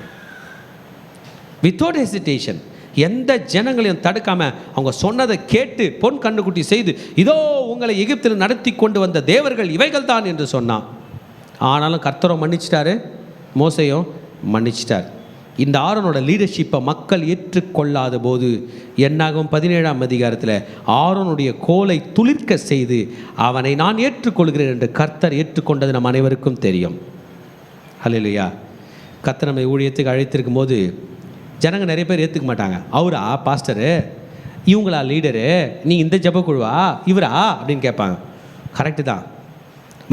S1: வித்தவுட் ஹெசிடேஷன், எந்த ஜனங்களையும் தடுக்காமல் அவங்க சொன்னதை கேட்டு பொன் கண்ணுக்குட்டி செய்து, இதோ உங்களை எகிப்தில் நடத்தி கொண்டு வந்த தேவர்கள் இவைகள் தான் என்று சொன்னான். ஆனாலும் கர்த்தரும் மன்னிச்சிட்டாரு, மோசேயும் மன்னிச்சிட்டார். இந்த ஆரோனோட லீடர்ஷிப்பை மக்கள் ஏற்றுக்கொள்ளாத போது என்னாகும்? 17ஆம் அதிகாரத்தில் ஆரோனுடைய கோலை துளிர்க்க செய்து அவனை நான் ஏற்றுக்கொள்கிறேன் என்று கர்த்தர் ஏற்றுக்கொண்டது நம் அனைவருக்கும் தெரியும். ஹல்லேலூயா. கர்த்தர் நம்மை ஊழியத்துக்கு அழைத்திருக்கும் போது ஜனங்க நிறைய பேர் ஏற்றுக்க மாட்டாங்க. அவரா பாஸ்டரு, இவங்களா லீடரு, நீ இந்த ஜெபக்குழுவா, இவரா அப்படின்னு கேட்பாங்க. கரெக்டு தான்.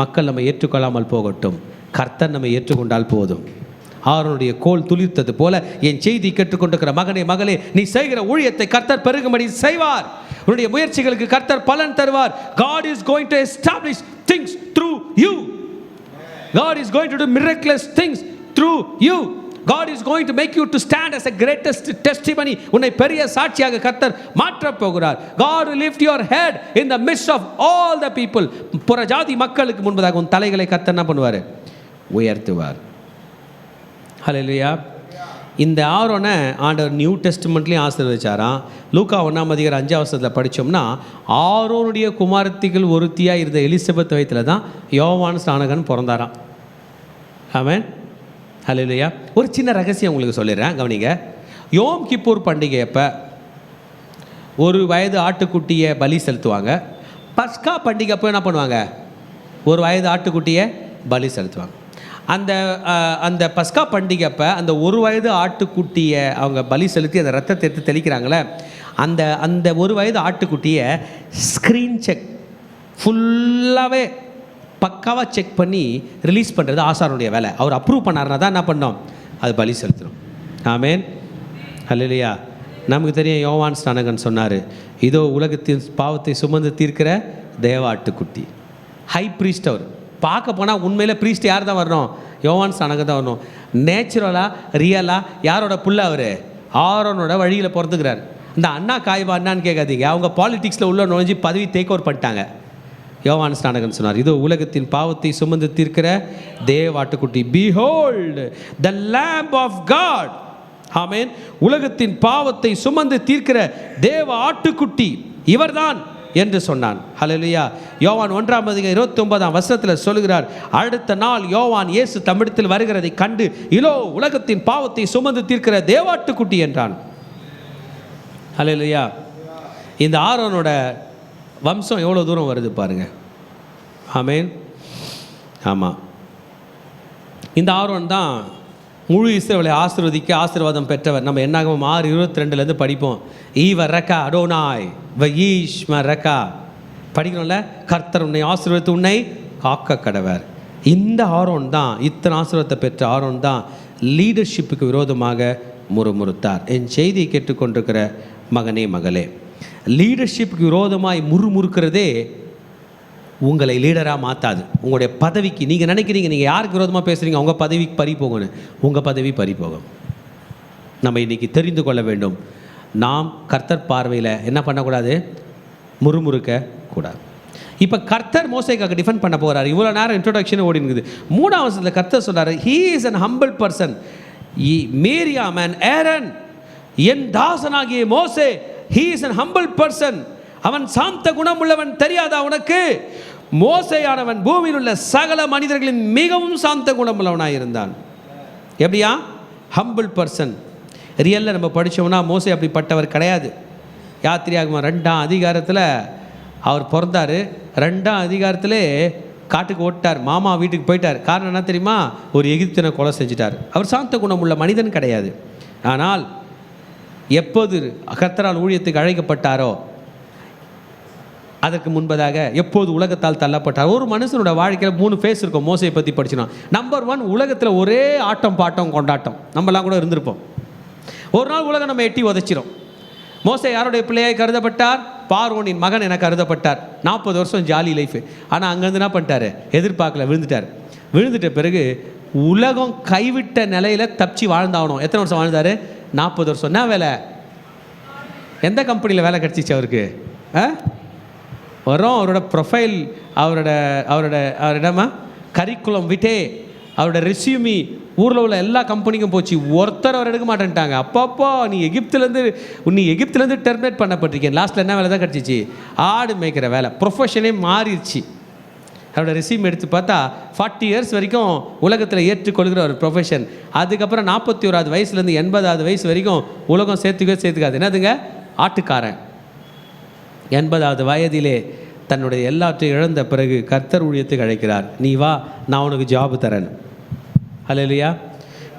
S1: மக்கள் நம்ம ஏற்றுக்கொள்ளாமல் போகட்டும், கர்த்தர் நம்ம ஏற்றுக்கொண்டால் போதும். ஆரோனுடைய கோல் துளிர்த்தது போல என் செய்தி கேட்டுக்கொண்டிருக்கிற மகனே மகளே, நீ செய்கிற ஊழியத்தை கர்த்தர் பெருகும்படி செய்வார். உன்னுடைய முயற்சிகளுக்கு கர்த்தர் பலன் தருவார். God is going to establish things through you. God is going to do miraculous things through you. God is going to make you to stand as a greatest testimony. உன்னை பெரிய சாட்சியாக கர்த்தர் மாற்றப் போகிறார். God will lift your head in the midst of all the people. புறஜாதி மக்களுக்கு முன்பதாக உன் தலைகளை கர்த்தர் என்ன பண்ணுவார்? உயர்த்துவார். ஹல்லேலூயா. இந்த ஆரோனை ஆண்டவர் நியூ டெஸ்ட்மெண்ட்லேயும் ஆசீர்வதிச்சாராம். லூக்கா 1ஆம் அதிகாரம் 5ஆம் வசனத்தில் படித்தோம்னா, ஆரோனுடைய குமாரத்திகள் ஒருத்தியாக இருந்த எலிசபெத் வயத்தில் தான் யோவான் ஸ்நானகன் பிறந்தாராம். ஆமென். ஹல்லேலூயா. ஒரு சின்ன ரகசியம் உங்களுக்கு சொல்லிடுறேன், கவனிங்க. யோம் கிப்பூர் பண்டிகை அப்போ ஒரு வயது ஆட்டுக்குட்டியை பலி செலுத்துவாங்க. பஸ்கா பண்டிகை அப்போ என்ன பண்ணுவாங்க? ஒரு வயது ஆட்டுக்குட்டியை பலி செலுத்துவாங்க. அந்த அந்த பஸ்கா பண்டிகை அப்போ அந்த ஒரு வயது ஆட்டுக்குட்டியை அவங்க பலி செலுத்தி அந்த ரத்தத்தை எடுத்து தெளிக்கிறாங்களே, அந்த அந்த ஒரு வயது ஆட்டுக்குட்டியை ஸ்க்ரீன் செக் ஃபுல்லாகவே பக்காவாக செக் பண்ணி ரிலீஸ் பண்ணுறது ஆசாரனுடைய வேலை. அவர் அப்ரூவ் பண்ணார்னா தான் என்ன பண்ணோம், அது பலி செலுத்தணும். ஆமேன், அல்லேலூயா. நமக்கு தெரியும், யோவான் ஸ்நானகன் சொன்னார், இதோ உலகத்தின் பாவத்தை சுமந்து தீர்க்கிற தேவ ஆட்டுக்குட்டி. ஹை ப்ரீஸ்ட் அவர். பார்க்க போனால் உண்மையில் ப்ரீஸ்ட் யார் தான் வரணும், யோவான் ஸ்நானகன் தான் வரணும். நேச்சுரலாக ரியலாக யாரோட புள்ள அவர், ஆரோனோட வழியில் பிறந்துக்கிறார். இந்த அண்ணா காய்பா அண்ணான்னு கேட்காதீங்க, அவங்க பாலிடிக்ஸில் உள்ள நுழைஞ்சி பதவி டேக் ஓவர் பண்ணிட்டாங்க. யோவான் ஸ்நானகன் சொன்னார், இதோ உலகத்தின் பாவத்தை சுமந்து தீர்க்கிற தேவ ஆட்டுக்குட்டி, behold the lamb of God. ஆமென். உலகத்தின் பாவத்தை சுமந்து தீர்க்கிற தேவ ஆட்டுக்குட்டி இவர்தான் என்று சொன்னான். ஹல்லேலூயா. யோவான் 1:29 சொல்லுகிறார், அடுத்த நாள் யோவான் இயேசு தம்மிடத்தில் வருகிறதை கண்டு, இதோ உலகத்தின் பாவத்தை சுமந்து தீர்க்கிற தேவாட்டுக்குட்டி என்றான். ஹல்லேலூயா. இந்த ஆரோனோட வம்சம் எவ்வளோ தூரம் வருது பாருங்க. ஆமென். ஆமாம், இந்த ஆரோன் தான் முழு இஸ்ரவேலை ஆசீர்வதிக்க ஆசீர்வாதம் பெற்றவர். நம்ம என்னாகும் 6:22 படிப்போம். ஈவ ரக்கா அடோனாய் வஈஷ்ம ரக்கா படிக்கணும்ல. கர்த்தர் உன்னை ஆசீர்வதித்து உன்னை காக்க கடவர். இந்த ஆரோன் தான், இத்தனை ஆசீர்வாதத்தை பெற்ற ஆரோன் தான் லீடர்ஷிப்புக்கு விரோதமாக முறுமுறுத்தார். என் செய்தியை கேட்டுக்கொண்டிருக்கிற மகனே மகளே, லீடர்ஷிப்புக்கு விரோதமாய் முறுமுறுக்கிறதே உங்களை லீடராக மாற்றாது. உங்களுடைய பதவிக்கு நீங்கள் நினைக்கிறீங்க நீங்கள் யாருக்கு விரோதமாக பேசுகிறீங்க, உங்கள் பதவிக்கு பறி போகணும், உங்கள் பதவி பறி போகும். நம்ம இன்றைக்கி தெரிந்து கொள்ள வேண்டும், நாம் கர்த்தர் பார்வையில் என்ன பண்ணக்கூடாது, முறுமுறுக்க கூடாது. இப்போ கர்த்தர் மோசேக்காக டிஃபெண்ட் பண்ண போகிறார். இவ்வளோ நேரம் இன்ட்ரோடக்ஷன் ஓடி இருக்குது. 3ஆம் வசனத்தில் கர்த்தர் சொல்கிறார், he is an humble person. Miriam and Aaron, என் தாசனாகிய மோசே, he is an humble person. அவன் சாந்த குணமுள்ளவன் தெரியாதா உனக்கு? மோசேயானவன் பூமியில் உள்ள சகல மனிதர்களின் மிகவும் சாந்த குணமுள்ளவனாக இருந்தான். எப்படியா? Humble person. ரியலில் நம்ம படித்தோம்னா மோசே அப்படிப்பட்டவர் கிடையாது. யாத்திரையாகமம் 2ஆம் அதிகாரத்தில் அவர் பிறந்தார். 2ஆம் அதிகாரத்திலே காட்டுக்கு ஓட்டார், மாமா வீட்டுக்கு போயிட்டார். காரணம் என்ன தெரியுமா? ஒரு எகிப்தியனை கொலை செஞ்சிட்டார். அவர் சாந்த குணமுள்ள மனிதன் கிடையாது. ஆனால் எப்போது கர்த்தரால் ஊழியத்துக்கு அழைக்கப்பட்டாரோ அதற்கு முன்பதாக எப்போது உலகத்தால் தள்ளப்பட்டார். ஒரு மனுஷனோட வாழ்க்கையில் 3 ஃபேஸ் இருக்கும். மோசையை பற்றி படிச்சினோம். நம்பர் 1, உலகத்தில் ஒரே ஆட்டம் பாட்டம் கொண்டாட்டம். நம்மலாம் கூட இருந்திருப்போம். ஒரு நாள் உலகம் நம்ம எட்டி உதைச்சிரும். மோசே யாருடைய பிள்ளையாய் கருதப்பட்டார்? பார்வோனின் மகன் என கருதப்பட்டார். 40 வருஷம் ஜாலி லைஃப். ஆனால் அங்கேருந்து என்ன பண்ணிட்டார்? எதிர்பார்க்கல, விழுந்துட்டார். விழுந்துட்ட பிறகு உலகம் கைவிட்ட நிலையில் தப்பிச்சு வாழ்ந்தாகணும். எத்தனை வருஷம் வாழ்ந்தார்? 40 வருஷம். என்ன வேலை? எந்த கம்பெனியில் வேலை கிடச்சிச்சு அவருக்கு? வரும் அவரோட ப்ரொஃபைல், அவர் என்னம்மா கரிக்குலம் விட்டே, அவரோட ரெஸ்யூமி ஊரில் உள்ள எல்லா கம்பெனிக்கும் போச்சு. ஒருத்தர் அவர் எடுக்க மாட்டேன்ட்டாங்க. அப்பப்போ நீ எகிப்துலேருந்து டெர்மினேட் பண்ணப்பட்டிருக்கேன். லாஸ்ட்டில் என்ன வேலை தான் கிடச்சிச்சு? ஆடு மேய்க்கிற வேலை. ப்ரொஃபஷனே மாறிடுச்சு. அவரோட ரெஸ்யூம் எடுத்து பார்த்தா 40 இயர்ஸ் வரைக்கும் உலகத்தில் ஏற்றுக்கொள்கிற ஒரு ப்ரொஃபஷன். அதுக்கப்புறம் 41வது வயசுலேருந்து 80வது வயசு வரைக்கும் உலகம் சேர்த்துக்காது. என்னதுங்க? ஆட்டுக்காரன். 80வது வயதிலே தன்னுடைய எல்லாற்றையும் இழந்த பிறகு கர்த்தர் ஊழியத்துக்கு அழைக்கிறார். நீ வா, நான் உனக்கு ஜாப் தரேன். ஹல்லேலூயா.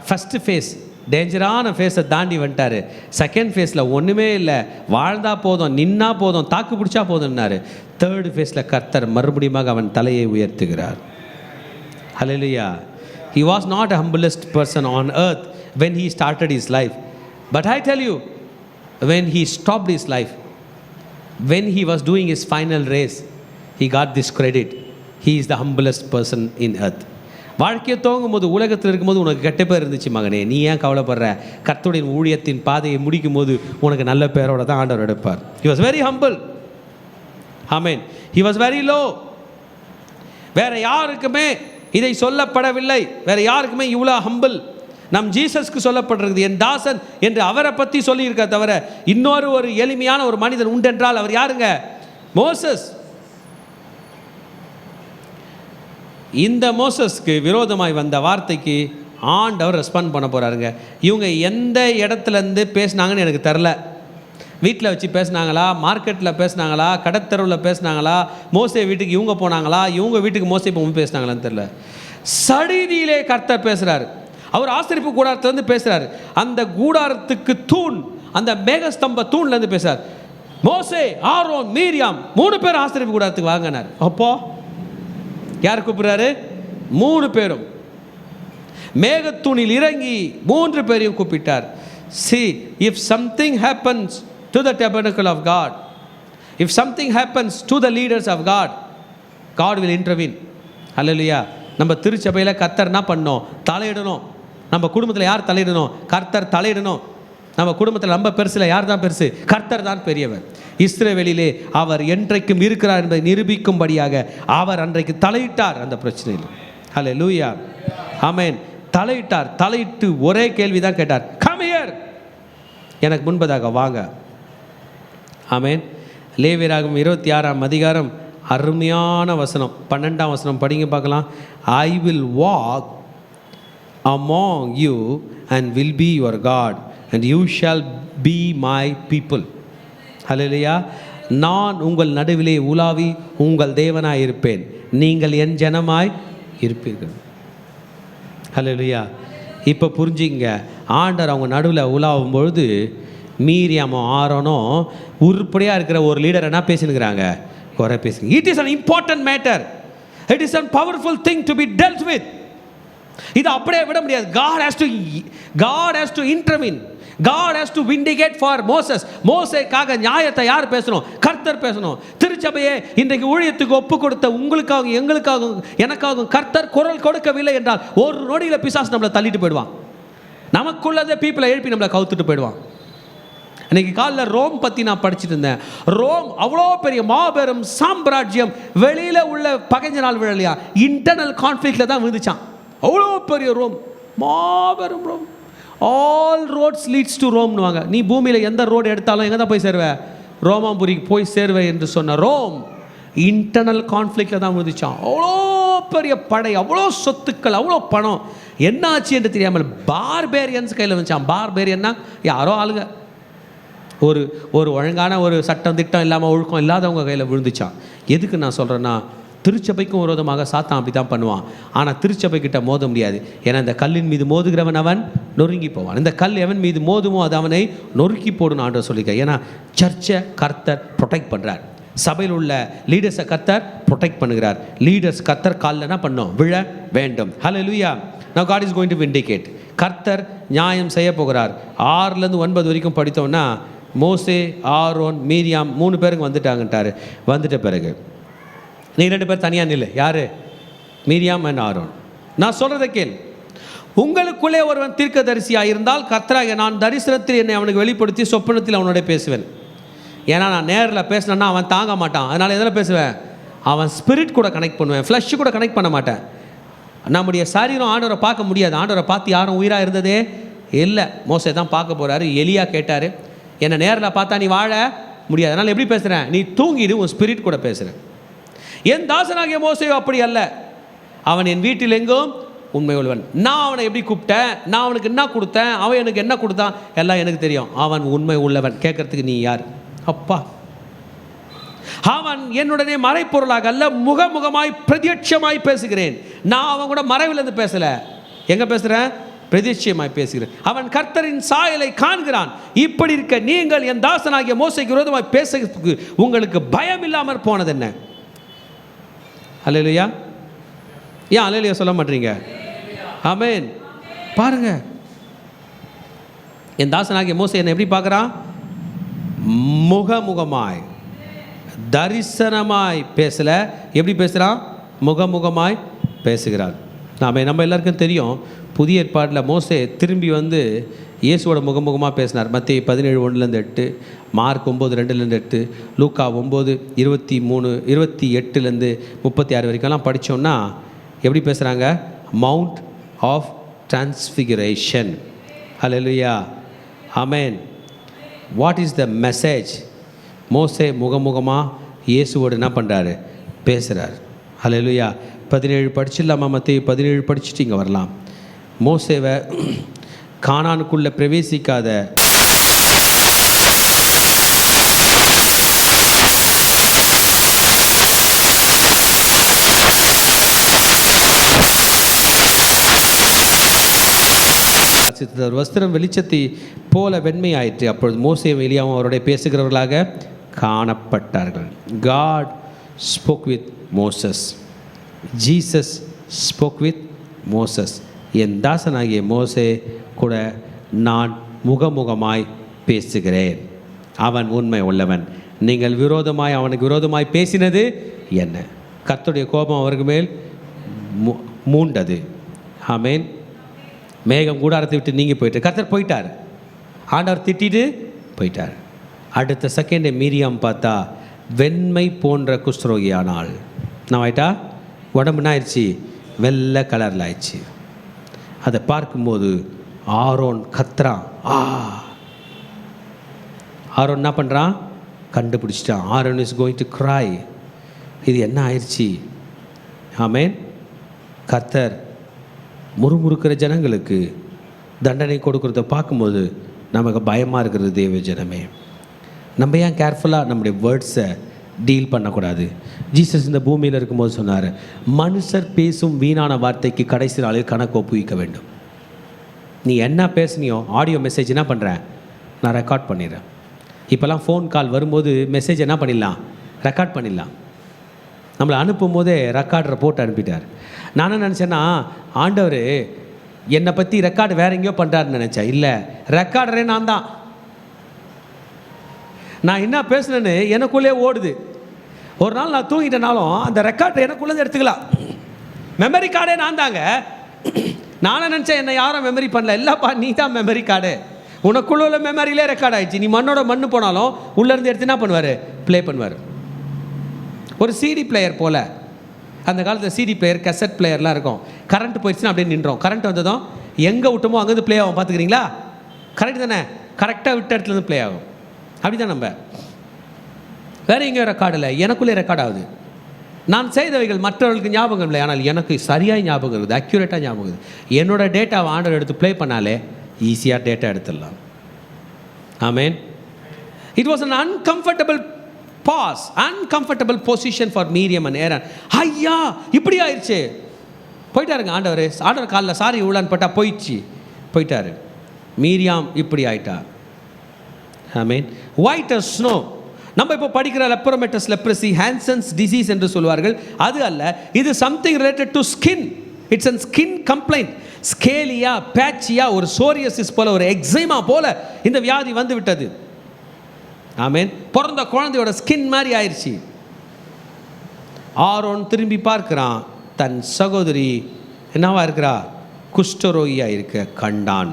S1: ஃபஸ்ட்டு ஃபேஸ் டேஞ்சரான ஃபேஸை தாண்டி வந்துட்டார். செகண்ட் ஃபேஸில் ஒன்றுமே இல்லை, வாழ்ந்தா போதும், நின்னா போதும், தாக்கு பிடிச்சா போதும்னாரு. தேர்டு ஃபேஸில் கர்த்தர் மறுபடியும் அவன் தலையை உயர்த்துகிறார். ஹல்லேலூயா. He was not a humblest person on earth when he started his life. But I tell you, when he stopped his life, when he was doing his final race, he got this credit. He is the humblest person in earth. வாழ்க்கையை துவங்கும் போது, உலகத்தில் இருக்கும்போது உனக்கு கெட்ட பேர் இருந்துச்சு மகனே, நீ ஏன் கவலைப்படுற? கர்த்தருடைய ஊழியத்தின் பாதையை முடிக்கும் போது உனக்கு நல்ல பேரோட தான் ஆண்டவர் எடுப்பார். He was very humble. Amen. He was very low. வேற யாருக்குமே இதை சொல்லப்படவில்லை. வேற யாருக்குமே இவ்வளோ ஹம்பிள் நம் ஜீசஸ்க்கு சொல்லப்படுறது. என் தாசன் என்று அவரை பற்றி சொல்லியிருக்க தவிர இன்னொரு ஒரு எளிமையான ஒரு மனிதன் உண்டென்றால் அவர் யாருங்க? மோசஸ். இந்த மோசஸ்க்கு விரோதமாய் வந்த வார்த்தைக்கு ஆண்டவர் ரெஸ்பாண்ட் பண்ண போகிறாருங்க. இவங்க எந்த இடத்துலேருந்து பேசினாங்கன்னு எனக்கு தெரில. வீட்டில் வச்சு பேசினாங்களா, மார்க்கெட்டில் பேசினாங்களா, கடத்தெருவில் பேசினாங்களா, மோசே வீட்டுக்கு இவங்க போனாங்களா, இவங்க வீட்டுக்கு மோசே போகும்போது பேசினாங்களான்னு தெரில. சடிதியிலே கர்த்தர் பேசுறாரு. அவர் ஆசரிப்பு கூடாரத்திலிருந்து பேசுறாரு. அந்த கூடாரத்துக்கு தூண், அந்த மேகஸ்தம்ப தூண்ல இருந்து பேசுறார். மோசே, ஆரோன், மீரியாம் 3 பேர் ஆசரிப்பு கூடாரத்துக்கு வாங்கினார். அப்போ யார் கூப்பிடுறாரு? 3 பேரும். மேகத்தூணில் இறங்கி 3 பேரையும் கூப்பிட்டார். See, if something happens to the tabernacle of God, if something happens to the leaders of God, God will intervene. Hallelujah. நம்ம திருச்சபையில் கர்த்தர் என்ன பண்ணணும்? தலையிடணும். நம்ம குடும்பத்தில் யார் தலையிடணும்? கர்த்தர் தலையிடணும். நம்ம குடும்பத்தில் நம்ம பெருசில் யார் தான் பெருசு? கர்த்தர் தான் பெரியவர். இஸ்ரவேலிலே அவர் என்றைக்கும் இருக்கிறார் என்பதை நிரூபிக்கும்படியாக அவர் அன்றைக்கு தலையிட்டார் அந்த பிரச்சனையில். ஹல்லேலூயா, ஆமென். தலையிட்டார். தலையிட்டு ஒரே கேள்வி தான் கேட்டார், கம் ஹியர், எனக்கு முன்பதாக வாங்க. ஆமென். லேவியராகமம் 26ஆம் அதிகாரம் அருமையான வசனம், 12ஆம் வசனம் படிங்க பார்க்கலாம். I will walk among you and will be your God and you shall be my people. ஹல்லேலூயா. நான் உங்கள் நடுவிலே உலாவி உங்கள் தேவனாய் இருப்பேன், நீங்கள் என் ஜனமாய் இருப்பீர்கள். ஹல்லேலூயா. இப்போ புரிஞ்சுங்க, ஆண்டவர் அவங்க நடுவில் உலாவும் பொழுது மீரியாமோ ஆரோனோ உருப்படியாக இருக்கிற ஒரு லீடர் என்ன பேசினுக்கிறாங்க? குறை பேசுங்க. It is an important matter. It is a powerful thing to be dealt with. இது அப்படியே விட முடியாது. God has to intervene. God has to vindicate for Moses. மோசேக்காக நியாயத்தை யார் பேசணும்? கர்த்தர் பேசணும். திருச்சபையே, இன்றைக்கு ஊழியத்துக்கு ஒப்பு கொடுத்த உங்களுக்காகவும் எங்களுக்காகவும் எனக்காகவும் கர்த்தர் குரல் கொடுக்கவில்லை என்றால் ஒரு நொடியில் பிசாசு நம்மளை தள்ளிட்டு போயிடுவான். நமக்குள்ளதே பீப்புளை எழுப்பி நம்மளை கவுத்துட்டு போயிடுவான். இன்னைக்கு காலையில் ரோம் பற்றி நான் படிச்சுட்டு இருந்தேன். ரோம் அவ்வளோ பெரிய மாபெரும் சாம்ராஜ்யம், வெளியில் உள்ள பகைஞ்ச நாள் விழலையா, இன்டர்னல் கான்ஃப்ளிக்டில் தான் விழுந்துச்சான். அவ்வளோ பெரிய ரோம், மாபெரும் Rome. All roads leads to ரோம்னுவாங்க. நீ பூமியில் எந்த ரோடு எடுத்தாலும் எங்கே தான் போய் சேருவேன்? ரோமாபுரிக்கு போய் சேருவேன் என்று சொன்ன ரோம் இன்டர்னல் கான்ஃப்ளிக்டில் தான் விழுந்துச்சான். அவ்வளோ பெரிய படை, அவ்வளோ சொத்துக்கள், அவ்வளோ பணம். என்ன ஆச்சு என்று தெரியாமல் பார்பேரியன்ஸ் கையில் வந்துச்சான். பார்பேரியன்னா யாரோ ஆளுங்க, ஒரு ஒழுங்கான ஒரு சட்டம் திட்டம் இல்லாமல் ஒழுக்கம் இல்லாதவங்க கையில் விழுந்துச்சான். எதுக்கு நான் சொல்கிறேன்னா, திருச்சபைக்கும் விரோதமாக சாத்தான் அப்படி தான் பண்ணுவான். ஆனால் திருச்சபைக்கிட்ட மோத முடியாது. ஏன்னா இந்த கல்லின் மீது மோதுகிறவன் அவன் நொறுங்கி போவான். இந்த கல் எவன் மீது மோதுமோ அது அவனை நொறுக்கி போடும் ஆண்டவர் சொல்லியிருக்கார். ஏன்னா சர்ச்சை கர்த்தர் ப்ரொடெக்ட் பண்ணுறார். சபையில் உள்ள லீடர்ஸை கர்த்தர் ப்ரொடெக்ட் பண்ணுகிறார். லீடர்ஸ் கர்த்தர் காலில் என்ன பண்ணோம்? விழ வேண்டும். ஹல்லேலூயா. Now God is going to vindicate. கர்த்தர் நியாயம் செய்ய போகிறார். 6லேருந்து 9 வரைக்கும் படித்தோம்னா, மோசே, ஆரோன், மீரியாம் 3 பேருக்கு வந்துட்டாங்கட்டாரு. வந்துட்ட பிறகு நீ 2 பேர் தனியாக நில்லு. யார்? Miriam and Aaron. நான் சொல்கிறத கேள். உங்களுக்குள்ளே ஒருவன் தீர்க்கதரிசியாக இருந்தால் கர்த்தராகிய நான் தரிசனத்தில் என்னை அவனுக்கு வெளிப்படுத்தி சொப்பனத்தில் அவனோட பேசுவேன். ஏன்னா நான் நேரில் பேசினேன்னா அவன் தாங்க மாட்டான். அதனால் எதில் பேசுவேன்? அவன் ஸ்பிரிட் கூட கனெக்ட் பண்ணுவேன், ஃப்ளஷ் கூட கனெக்ட் பண்ண மாட்டேன். நம்முடைய சரீரம் ஆண்டவரை பார்க்க முடியாது. ஆண்டவரை பார்த்து யாரும் உயிராக இருந்ததே இல்லை. மோசே தான் பார்க்க போகிறாரு. எலியா கேட்டார், என்னை நேரில் பார்த்தா நீ வாழ முடியாது, அதனால் எப்படி பேசுகிறேன்? நீ தூங்கிடு, உன் ஸ்பிரிட் கூட பேசுகிறேன். என் தாசனாகிய மோசே அப்படி அல்ல. அவன் என் வீட்டில் எங்கும் உண்மை உள்ளவன். நான் அவனை எப்படி கூப்பிட்டேன், நான் அவனுக்கு என்ன கொடுத்தேன், அவன் எனக்கு என்ன கொடுத்தான், எல்லாம் எனக்கு தெரியும். அவன் உண்மை உள்ளவன். கேட்கறதுக்கு நீ யார்? அப்பா. அவன் என்னுடனே மறைப்பொருளாக அல்ல, முகமுகமாய் பிரத்யட்சமாய் பேசுகிறேன். நான் அவன் கூட மறைவிலிருந்து பேசலை. எங்கே பேசுகிறேன்? பிரதிஷ்யமாய் பேசுகிறேன். அவன் கர்த்தரின் சாயலை காண்கிறான். இப்படி இருக்க நீங்கள் என் தாசனாகிய மோசேக்கு விரோதமாய் பேசுகிறதுக்கு உங்களுக்கு பயம் இல்லாமல் போனது என்ன? அல்லேலூயா. ஏன் அல்லேலூயா சொல்ல மாட்டீங்க? ஆமென். பாருங்க, என் தாசனாகிய மோசே என்னை எப்படி பார்க்குறான்? முகமுகமாய், தரிசனமாய் பேசல. எப்படி பேசுகிறான்? முகமுகமாய் பேசுகிறான். நம்ம எல்லாருக்கும் தெரியும், புதிய ஏற்பாட்டில் மோசே திரும்பி வந்து இயேசுவோட முகமுகமாக பேசினார். மத்தேயு 17:1-8, மார்க் 9:2-8, லூக்கா 9:23-28-36 வரைக்கும்லாம் படித்தோம்னா எப்படி பேசுகிறாங்க? Mount of transfiguration. Hallelujah, amen. What is the message? மோசே முகமுகமாக இயேசுவோடு என்ன பண்ணுறாரு? பேசுகிறார். ஹல்லேலூயா. 17 படிச்சிடலாமா? மத்தேயு 17 படிச்சுட்டு இங்கே வரலாம். மோசேவை கானானுக்குள்ளே பிரவேசிக்காத வாசித்தது. அவர் வஸ்திரம் வெளிச்சத்தை போல வெண்மையாயிற்று. அப்பொழுது மோசேயும் எலியாவும் அவருடைய பேசுகிறவர்களாக காணப்பட்டார்கள். God spoke with Moses. Jesus spoke with Moses. என் தாசனாகிய மோசே கூட நான் முகமுகமாய் பேசுகிறேன். அவன் உண்மை உள்ளவன். நீங்கள் அவனுக்கு விரோதமாய் பேசினது என்ன? கர்த்தருடைய கோபம் அவருக்கு மேல் மூண்டது. ஆமேன். மேகம் கூடாரத்தை விட்டு நீங்கி போயிட்டு கர்த்தர் போயிட்டார். ஆண்டவர் திட்டிட்டு போயிட்டார். அடுத்த செகண்டே மீரியாம் பார்த்தா வெண்மை போன்ற குஷ்டரோகி ஆனாள். நான் ஆயிட்டா உடம்புனா ஆயிடுச்சு, வெள்ளை கலரில் ஆயிடுச்சு. அதை பார்க்கும்போது ஆரோன் கத்துறான். ஆரோன் என்ன பண்ணுறான்? கண்டுபிடிச்சிட்டான். Aaron is going to cry. இது என்ன ஆயிடுச்சு? ஆமேன். கர்த்தர் முறுமுறுக்கிற ஜனங்களுக்கு தண்டனை கொடுக்குறத பார்க்கும்போது நமக்கு பயமாக இருக்கிறது. தேவ ஜனமே, நம்ம ஏன் கேர்ஃபுல்லாக நம்முடைய வேர்ட்ஸை டீல் பண்ணக்கூடாது? ஜீசஸ் இந்த பூமியில் இருக்கும்போது சொன்னார், மனுஷர் பேசும் வீணான வார்த்தைக்கு கடைசி நாளில் கணக்கு ஒப்புவிக்க வேண்டும். நீ என்ன பேசுனியோ ஆடியோ மெசேஜ் என்ன பண்ணுறேன், நான் ரெக்கார்ட் பண்ணிடுறேன். இப்போல்லாம் ஃபோன் கால் வரும்போது மெசேஜ் என்ன பண்ணிடலாம், ரெக்கார்ட் பண்ணிடலாம். நம்மளை அனுப்பும் போதே ரெக்கார்டரை போட்டு அனுப்பிட்டார். நான் என்ன நினச்சேன்னா, ஆண்டவர் என்னை பற்றி ரெக்கார்டு வேற எங்கேயோ பண்ணுறாருன்னு நினச்சேன். இல்லை, ரெக்கார்டரே நான் தான். நான் என்ன பேசுனேன்னு எனக்குள்ளே ஓடுது. ஒரு நாள் நான் தூங்கிட்டனாலும் அந்த ரெக்கார்டர் எனக்குள்ளே எடுத்துக்கலாம். மெமரி கார்டே நான் தாங்க. நானும் நினச்சேன் என்னை யாரும் மெமரி பண்ணல. இல்லைப்பா, நீ தான் மெமரி கார்டு. உனக்குள்ள உள்ள மெமரியிலே ரெக்கார்ட் ஆயிடுச்சு. நீ மண்ணோட மண்ணு போனாலும் உள்ளேருந்து எடுத்து என்ன பண்ணுவார், ப்ளே பண்ணுவார். ஒரு சிடி பிளேயர் போல். அந்த காலத்தில் சிடி பிளேயர், கெசட் பிளேயர்லாம் இருக்கும். கரண்ட் போயிடுச்சுன்னா அப்படியே நின்றோம். கரண்ட் வந்ததும் எங்கே விட்டோமோ அங்கேருந்து ப்ளே ஆகும். பார்த்துக்கிறீங்களா? கரெக்ட் தானே? கரெக்டாக விட்ட இடத்துலேருந்து ப்ளே ஆகும். அப்படி தான் நம்ம. வேறு எங்கேயும் ரெக்கார்டு இல்லை, எனக்குள்ளே ரெக்கார்ட் ஆகுது. நான் செய்தவைகள் மற்றவர்களுக்கு ஞாபகம் இல்லை, ஆனால் எனக்கு சரியாக ஞாபகம் இருக்குது, அக்யூரேட்டாக ஞாபகம் இருக்குது. என்னோடய டேட்டாவை ஆண்டவர் எடுத்து ப்ளே பண்ணாலே ஈஸியாக டேட்டா எடுத்துடலாம். Amen. It was an uncomfortable position for Miriam and Aaron. ஐயா இப்படி ஆயிடுச்சு, போயிட்டாருங்க ஆண்டவர் காலில் சாரி உள்ளான்னு பட்டா போயிட்டாரு. மீரியாம் இப்படி ஆயிட்டா. ஆமேன். White as snow. நம்ம இப்போ படிக்கிற லெப்ரோமெட்டஸ், லெப்ரசி, ஹான்சன்ஸ் டிசீஸ் என்று சொல்வார்கள். அது அல்ல, இது something related to skin. It's an skin complaint. ஸ்கேலியா, பேச்சியா, ஒரு சோரியாசிஸ் போல, ஒரு எக்ஸைமா போல இந்த வியாதி வந்து விட்டது. ஆமேன். பிறந்த குழந்தையோட ஸ்கின் மாதிரி ஆயிடுச்சு. ஆரோன் திரும்பி பார்க்கிறான், தன் சகோதரி என்னவா இருக்கிறா, குஷ்டரோகியா இருக்க கண்டான்.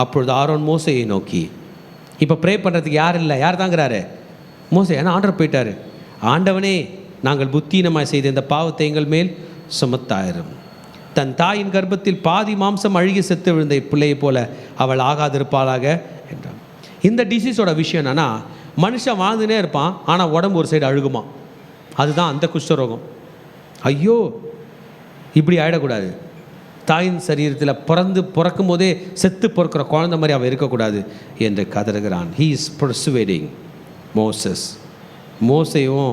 S1: அப்பொழுது ஆரோன் மோசையை நோக்கி, இப்போ ப்ரே பண்ணுறதுக்கு யார் இல்லை, யார் தாங்கிறாரு, மோசே. ஏன்னா ஆண்டவர் போயிட்டாரு. ஆண்டவனே, நாங்கள் புத்தீனமாக செய்த இந்த பாவத்தை எங்கள் மேல் சுமத்தாயிரும். தன் தாயின் கர்ப்பத்தில் பாதி மாம்சம் அழுகி செத்து விழுந்த பிள்ளையை போல அவள் ஆகாதிருப்பாளாக என்றான். இந்த டிசீஸோட விஷயம் என்னன்னா, மனுஷன் வாழ்ந்துனே இருப்பான், ஆனால் உடம்பு ஒரு சைடு அழுகுமா. அதுதான் அந்த குஷ்டரோகம். ஐயோ, இப்படி ஆகிடக்கூடாது. தாயின் சரீரத்தில் பிறக்கும் போதே செத்து பிறக்கிற குழந்தை மாதிரி அவள் இருக்கக்கூடாது என்று கதறுகிறான். He is persuading Moses. மோசையும்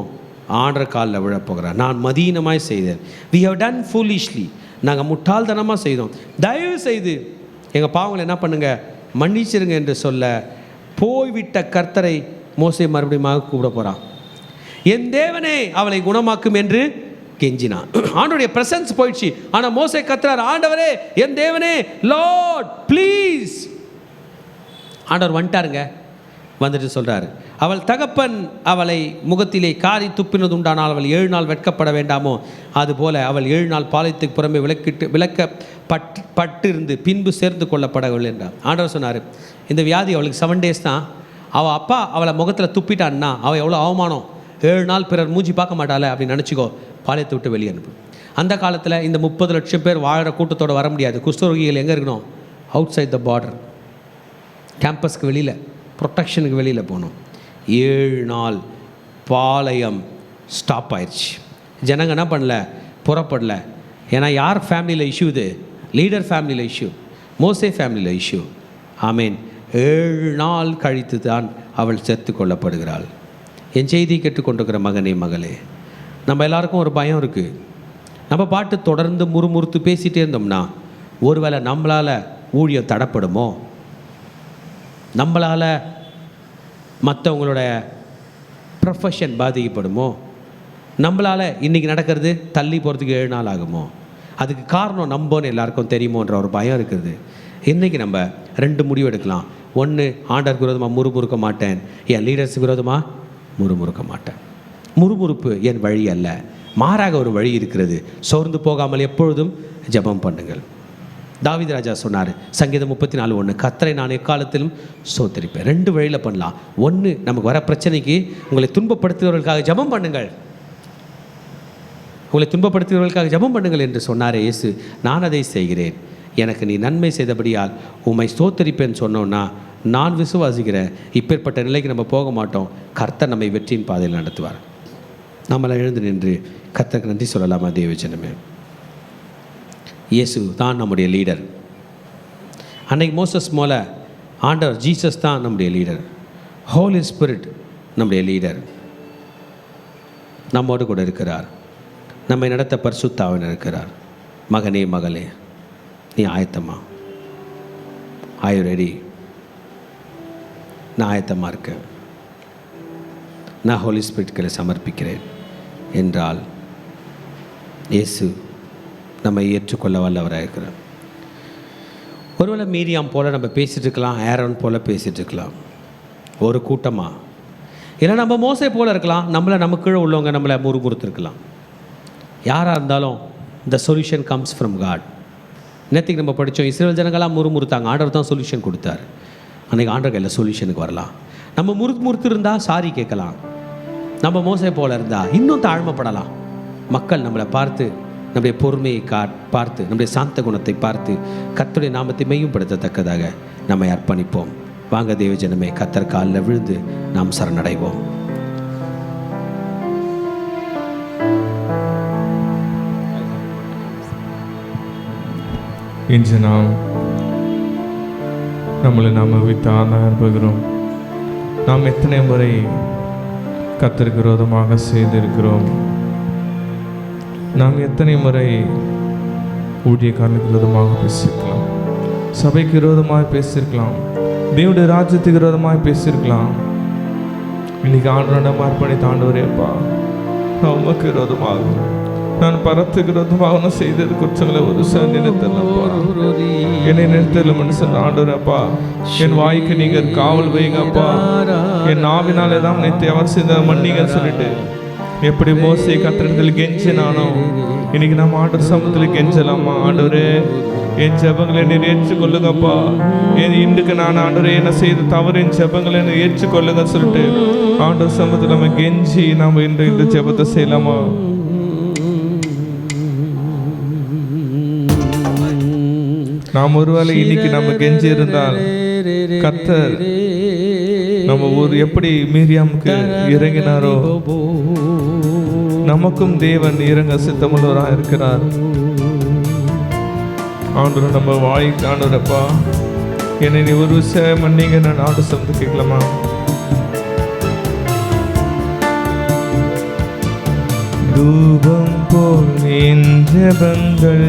S1: ஆண்டர் காலில் விழப்போகிறான். நான் மதீனமாய் செய்தேன். We have done foolishly. நாங்கள் முட்டாள்தனமாக செய்தோம். தயவு செய்து எங்கள் பாவங்களை என்ன பண்ணுங்க, மன்னிச்சிருங்க என்று சொல்ல போய்விட்ட கர்த்தரை மோசே மறுபடியும் கூப்பிட போகிறான். என் தேவனே அவளை குணமாக்கும் என்று கெஞ்சினான். ஆண்டவருடைய பிரசன்ஸ் போயிடுச்சு. ஆனால் மோசே கத்துறார், ஆண்டவரே, என் தேவனே, லார்ட் ப்ளீஸ். ஆண்டவர் வந்துட்டாருங்க. வந்துட்டு சொல்கிறார், அவள் தகப்பன் அவளை முகத்திலே காரி துப்பினது உண்டானால் அவள் 7 நாள் வெட்கப்பட வேண்டாமோ, அதுபோல அவள் 7 நாள் பாளையத்துக்கு புறம்பே விளக்கப்பட்டிருந்து பின்பு சேர்ந்து கொள்ளப்படவில்லை என்றார். ஆண்டவர் சொன்னார், இந்த வியாதி அவளுக்கு 7 days தான். அவள் அப்பா அவளை முகத்தில் துப்பிட்டான்னா அவள் எவ்வளோ அவமானம். 7 நாள் பிறர் மூஞ்சி பார்க்க மாட்டாளே அப்படின்னு நினச்சிக்கோ, பாளையத்தை விட்டு வெளியே அனுப்பு. அந்த காலத்தில் இந்த 30 லட்சம் பேர் வாழ்கிற கூட்டத்தோடு வர முடியாது. குஷ்டரோகிகள் எங்கே இருக்கணும், அவுட் சைட் த பார்டர், கேம்பஸ்க்கு வெளியில், ப்ரொடெக்ஷனுக்கு வெளியில் போகணும். 7 நாள் பாளையம் ஸ்டாப் ஆயிடுச்சு. ஜனங்க என்ன பண்ணல, புறப்படல. ஏன்னா யார் ஃபேமிலியில் இஷ்யூ, இது லீடர் ஃபேமிலியில் இஷ்யூ, மோசே ஃபேமிலியில் இஷ்யூ. ஆமீன். 7 நாள் கழித்து தான் அவள் செத்து கொள்ளப்படுகிறாள். என் செய்தி கேட்டுக்கொண்டிருக்கிற மகனே, மகளே, நம்ம எல்லாருக்கும் ஒரு பயம் இருக்குது. நம்ம பாட்டு தொடர்ந்து முறுமுறுத்து பேசிகிட்டே இருந்தோம்னா ஒருவேளை நம்மளால் ஊழியம் தடப்படுமோ, நம்மளால் மற்றவங்களோட ப்ரொஃபஷன் பாதிக்கப்படுமோ, நம்மளால் இன்றைக்கி நடக்கிறது தள்ளி போகிறதுக்கு 7 நாள் ஆகுமோ, அதுக்கு காரணம் நம்போன்னு எல்லாருக்கும் தெரியுமோன்ற ஒரு பயம் இருக்குது. இன்றைக்கி நம்ம 2 முடிவு எடுக்கலாம். ஒன்று, ஆண்டவருக்கு விரோதமாக முறுமுறுக்க மாட்டேன், என் லீடர்ஸுக்கு விரோதமாக முறுமுறுக்க மாட்டேன். முறுமுறுப்பு என் வழி அல்ல, மாறாக ஒரு வழி இருக்கிறது. சோர்ந்து போகாமல் எப்பொழுதும் ஜெபம் பண்ணுங்கள். தாவீது ராஜா சொன்னார், சங்கீதம் 34:1, கர்த்தரை நான் எக்காலத்திலும் ஸ்தோத்திரிப்பேன். 2 வழியில் பண்ணலாம். ஒன்று, நமக்கு வர பிரச்சனைக்கு உங்களை துன்பப்படுத்துகிறவர்களுக்காக ஜெபம் பண்ணுங்கள், உங்களை துன்பப்படுத்துகிறவர்களுக்காக ஜெபம் பண்ணுங்கள் என்று சொன்னாரே இயேசு. நான் அதை செய்கிறேன், எனக்கு நீ நன்மை செய்தபடியால் உம்மை ஸ்தோத்திரிப்பேன்னு சொன்னோன்னா நான் விசுவாசிக்கிறேன், இப்பேற்பட்ட நிலைக்கு நம்ம போக மாட்டோம். கர்த்தர் நம்மை வெற்றியின் பாதையில் நடத்துவார். நம்மளை எழுந்து நின்று கர்த்தருக்கு நன்றி சொல்லலாமா? தேவஜனமே, இயேசு தான் நம்முடைய லீடர். அன்னைக்கு மோசஸ் போல ஆண்டவர் ஜீசஸ் தான் நம்முடைய லீடர். ஹோலி ஸ்பிரிட் நம்முடைய லீடர், நம்மோடு கூட இருக்கிறார். நம்மை நடத்த பரிசுத்த ஆவியானவர் இருக்கிறார். மகனே மகளே, நீ ஆயத்தமா? Are you ready? நான் ஆயத்தமாக இருக்கேன், நான் ஹோலி ஸ்பிரிட்களை சமர்ப்பிக்கிறேன் என்றால் இயேசு நம்மை ஏற்றுக்கொள்ள வல்லவராக இருக்கிறார். ஒருவேளை மீரியாம் போல் நம்ம பேசிகிட்டு இருக்கலாம், ஆரோன் போல் பேசிகிட்டு இருக்கலாம் ஒரு கூட்டமாக, இல்லை நம்ம மோசே போல் இருக்கலாம், நம்மளை நமக்கு கீழே உள்ளவங்க நம்மளை முறுமுறுத்துருக்கலாம். யாராக இருந்தாலும் the solution comes from God. நேற்றுக்கு நம்ம படித்தோம், இஸ்ரேல் ஜனங்களாம் முறுமுறுத்தாங்க, ஆண்டவர் தான் சொல்யூஷன் கொடுத்தார். அன்றைக்கி ஆண்டவர் கையில் சொல்யூஷனுக்கு வரலாம். நம்ம முறுத்து இருந்தால் சாரி கேட்கலாம், நம்ம மோசே போல் இருந்தால் இன்னும் தாழ்மைப்படலாம். மக்கள் நம்மளை பார்த்து, நம்முடைய பொறுமையை பார்த்து, நம்முடைய சாந்த குணத்தை பார்த்து கர்த்தருடைய நாமத்தை மையப்படுத்தத்தக்கதாக நம்மை அர்ப்பணிப்போம். வாங்க தேவஜனமே, கர்த்தர் காலில் விழுந்து நாம் சரணடைவோம்.
S2: இன்று நம்மளை நாம் விட்டு ஆதாரப்படுகிறோம். நாம் எத்தனை முறை கர்த்தருக்கு விரோதமாக செய்திருக்கிறோம்? நாம் எத்தனை முறை ஊழியக்காரனுக்கு விரோதமாக பேசியிருக்கலாம், சபைக்கு விரோதமாக பேசியிருக்கலாம், தேவனுடைய ராஜ்யத்துக்கு விரோதமாக பேசியிருக்கலாம். இன்னைக்கு ஆண்டவரிடம் அர்ப்பணித்த ஆண்டவரேப்பா, நான் உமக்கு விரோதமாகும், நான் பரத்துக்கு விரோதமாக செய்தது குற்றங்களை ஒரு சார் நினைத்தல்லப்பா, என்னை நிறுத்தல மனுஷன் ஆண்டவரப்பா, என் வாய்க்கு நீங்கள் காவல் வைங்கப்பா, என் நாவினாலே தான் நினைத்து அவர் செய்த மன்னிங்க சொல்லிட்டு எப்படி மோசே கர்த்தரிடத்தில் கெஞ்சினானோ, இன்னைக்கு நம்ம ஆண்டவர் சமூகத்தில் கெஞ்சலாமா? ஆண்டவரே, என் ஜெபங்களை நீர் ஏற்றுக்கொள்ளுங்கப்பா, இன்றைக்கு நான் ஆண்டவரே என்ன செய்த தவறு, என் ஜெபங்களை ஏற்றுக்கொள்ளுங்க சொல்லிட்டு ஆண்டவர் சமூகத்தில் நம்ம கெஞ்சி நாம் இந்த ஜெபத்தை செய்யலாமா? நாம் ஒருவேளை இன்னைக்கு நம்ம கெஞ்சி இருந்தால் கர்த்தர் நம்ம ஒரு எப்படி மீரியாமுக்கு இறங்கினாரோ, நமக்கும் தேவன் இறங்க சித்தமுள்ளவராக இருக்கிறார். ஆண்டவர் நம்ம வாய்க்கு ஆண்டவரப்பா, என்னை நீ ஒரு விஷயம் மன்னிங்க, நான் ஆண்டு சமத்து கேட்கலாமா? தூபம் போல் என் ஜெபங்கள்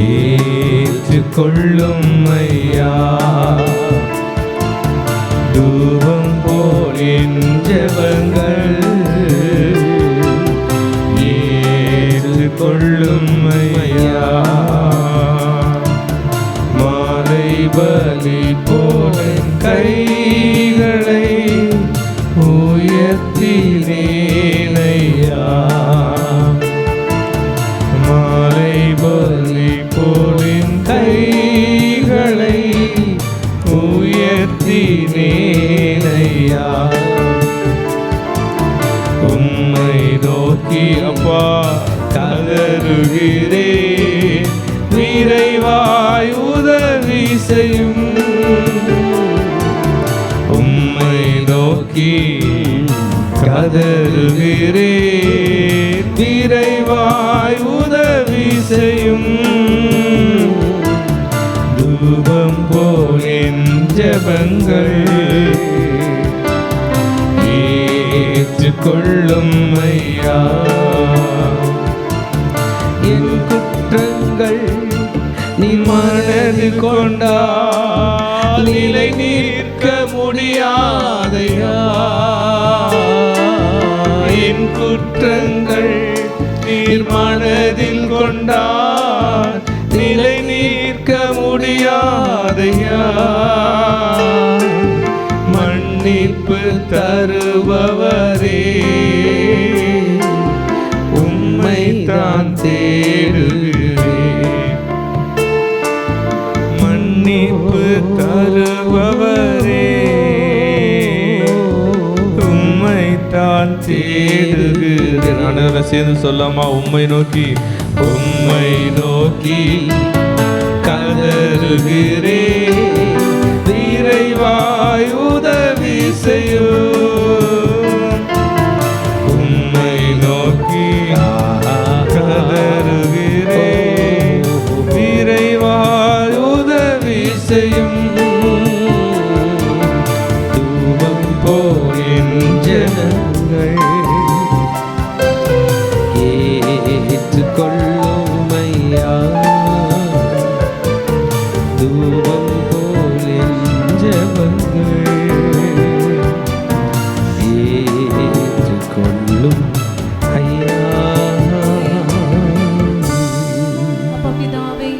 S2: ஏற்றுக்கொள்ளும் ஐயா, தூபம் போல் என் ஜெபங்கள் ஏற்றுக்கொள்ளும் ஐயா, மாலை பலி போல கைகளை உயர்த்தினேன் ஐயா, மாலை பலி போல கைகளை உயர்த்தினேன் ஐயா, உம்மை நோக்கி அப்பா கதறுகிறேன், விரைவாய் உதவி செய்யும், உம்மை நோக்கி கதறுகிறேன், விரைவாய் உதவி செய்யும், தூபம் போல் என் ஜெபங்கள் ஏற்றுக்கொள்ளும் ஐயா,
S1: என் குற்றங்கள் நீ மனதில் கொண்டால் நிலை நிற்க முடியாதையா. என் குற்றங்கள் நீர் மனதில் கொண்டால் நிலை நிற்க முடியாதையா. மன்னிப்பு தருபவரே உம்மை தான் தேடுகிறேன். மன்னிப்பு தருபவரே உம்மை தான் தேடுகிறேன். அனைவரும் சேர்ந்து சொல்லாமா? உம்மை நோக்கி கதறுகிறேன். இறைவாய் உதவி செய்யும். உம்மை நோக்கி கதறுகிறேன். இறைவாய் உதவி செய்யும். தூபம் போயின் ஜனங்கள் ஏற்றுக்கொள்ளும் ஐயா. தூபம் போலின் ஜபங்கள் ஏற்றுக்கொள்ளும் ஐயா.
S3: அப்பா பிதாவே,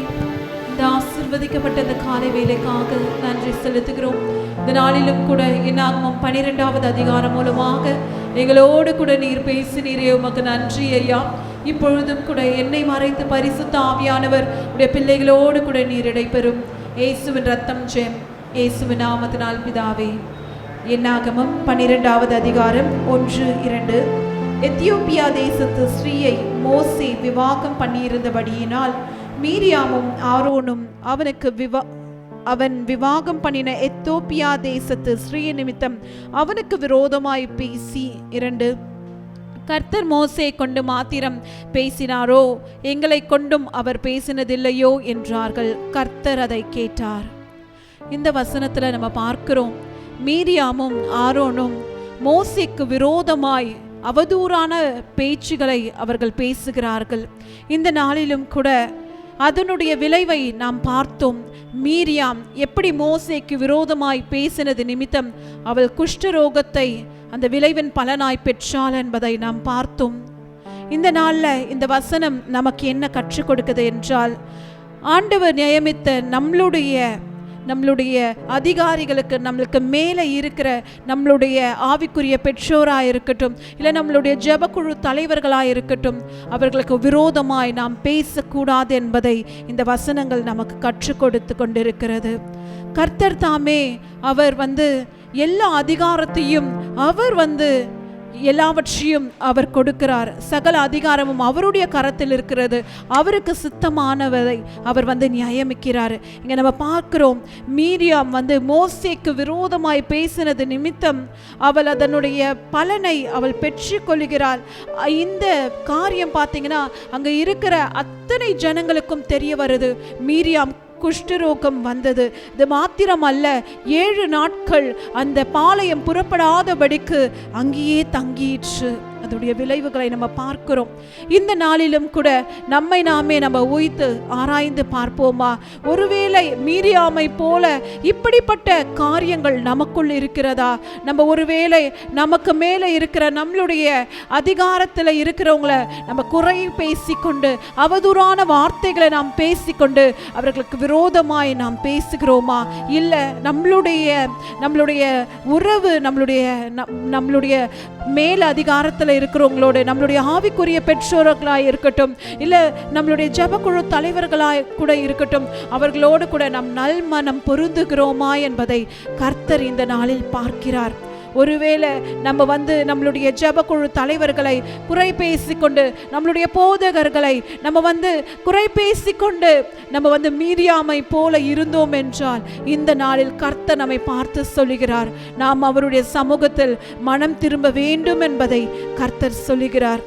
S3: இந்த ஆசீர்வதிக்கப்பட்ட இந்த காலை வேலைக்காக நன்றி செலுத்துகிறோம். இந்த நாளிலும் கூட என்னாகமம் 12வது அதிகாரம் மூலமாக எங்களோடு கூட நீர் பேசினீரே, உமக்கு நன்றி ஐயா. இப்பொழுதும் கூட என்னை மறைத்து பரிசுத்த ஆவியானவர் உடைய பிள்ளைகளோடு கூட நீர் இடைபெறும். இயேசுவின் ரத்தம் ஜெயம், இயேசுவின் நாமத்தினால் பிதாவே. என்னாகமம் 12வது அதிகாரம் 1-2. எத்தியோப்பியா தேசத்து ஸ்ரீயை மோசே விவாகம் பண்ணியிருந்தபடியினால் மீரியாமும் ஆரோனும் அவன் விவாகம் பண்ணின எத்தியோப்பியா தேசத்து ஸ்ரீ நிமித்தம் அவனுக்கு விரோதமாய் பேசி 2. கர்த்தர் மோசே கொண்டு மாத்திரம் பேசினாரோ, எங்களை கொண்டும் அவர் பேசினதில்லையோ என்றார்கள். கர்த்தர் அதை கேட்டார். இந்த வசனத்துல நம்ம பார்க்கிறோம், மீரியாமும் ஆரோனும் மோசேக்கு விரோதமாய் அவதூறான பேச்சுகளை அவர்கள் பேசுகிறார்கள். இந்த நாளிலும் கூட அதனுடைய விளைவை நாம் பார்த்தோம். மீரியாம் எப்படி மோசேக்கு விரோதமாய் பேசினது நிமித்தம் அவள் குஷ்டரோகத்தை அந்த விளைவின் பலனாய் பெற்றாள் என்பதை நாம் பார்த்தோம். இந்த நாளில் இந்த வசனம் நமக்கு என்ன கற்றுக் கொடுக்குது என்றால், ஆண்டவர் நியமித்த நம்மளுடைய அதிகாரிகளுக்கு, நம்மளுக்கு மேலே இருக்கிற நம்மளுடைய ஆவிக்குரிய பெற்றோராக இருக்கட்டும், இல்லை நம்மளுடைய ஜெபக்குழு தலைவர்களாக இருக்கட்டும், அவர்களுக்கு விரோதமாய் நாம் பேசக்கூடாது என்பதை இந்த வசனங்கள் நமக்கு கற்றுக் கொடுத்து கொண்டிருக்கிறது. கர்த்தர் தாமே அவர் எல்லா அதிகாரத்தையும் அவர் எல்லாவற்றையும் அவர் கொடுக்கிறார். சகல அதிகாரமும் அவருடைய கரத்தில் இருக்கிறது. அவருக்கு சித்தமானவரை அவர் நியமிக்கிறார். இங்க நம்ம பார்க்கிறோம், மீரியாம் மோசேக்கு விரோதமாய் பேசினது நிமித்தம் அவள் அதனுடைய பலனை அவள் பெற்றுக்கொள்கிறாள். இந்த காரியம் பார்த்தீங்கன்னா அங்க இருக்கிற அத்தனை ஜனங்களுக்கும் தெரிய வருது. மீரியாம் குஷ்டரோகம் வந்தது. இது மாத்திரமல்ல, 7 நாட்கள் அந்த பாளையம் புறப்படாதபடிக்கு அங்கேயே தங்கியிற்று. அதோடைய விளைவுகளை நம்ம பார்க்கிறோம். இந்த நாளிலும் கூட நம்மை நாமே நம்ம உய்த்து ஆராய்ந்து பார்ப்போமா? ஒருவேளை மீரியாமை போல இப்படிப்பட்ட காரியங்கள் நமக்குள் இருக்கிறதா? நம்ம ஒருவேளை நமக்கு மேலே இருக்கிற நம்மளுடைய அதிகாரத்தில் இருக்கிறவங்களை நம்ம குறை பேசிக்கொண்டு, அவதூறான வார்த்தைகளை நாம் பேசிக்கொண்டு அவர்களுக்கு விரோதமாய் நாம் பேசுகிறோமா? இல்லை நம்மளுடைய உறவு, நம்மளுடைய மேல் அதிகாரத்தில் இருக்கிறவங்களோடு, நம்மளுடைய ஆவிக்குரிய பெற்றோர்களாக இருக்கட்டும், இல்லை நம்மளுடைய ஜெபக்குழு தலைவர்களாக கூட இருக்கட்டும், அவர்களோடு கூட நம் நல்மனம் பொருந்துகிறோமா என்பதை கர்த்தர் இந்த நாளில் பார்க்கிறார். ஒருவேளை நம்ம நம்மளுடைய ஜெபக்குழு தலைவர்களை குறை பேசிக்கொண்டு, நம்மளுடைய போதகர்களை நம்ம குறை பேசிக்கொண்டு நம்ம மீரியாமை போல இருந்தோம் என்றால், இந்த நாளில் கர்த்தர் நம்மை பார்த்து சொல்லுகிறார், நாம் அவருடைய சமூகத்தில் மனம் திரும்ப வேண்டும் என்பதை கர்த்தர் சொல்லுகிறார்.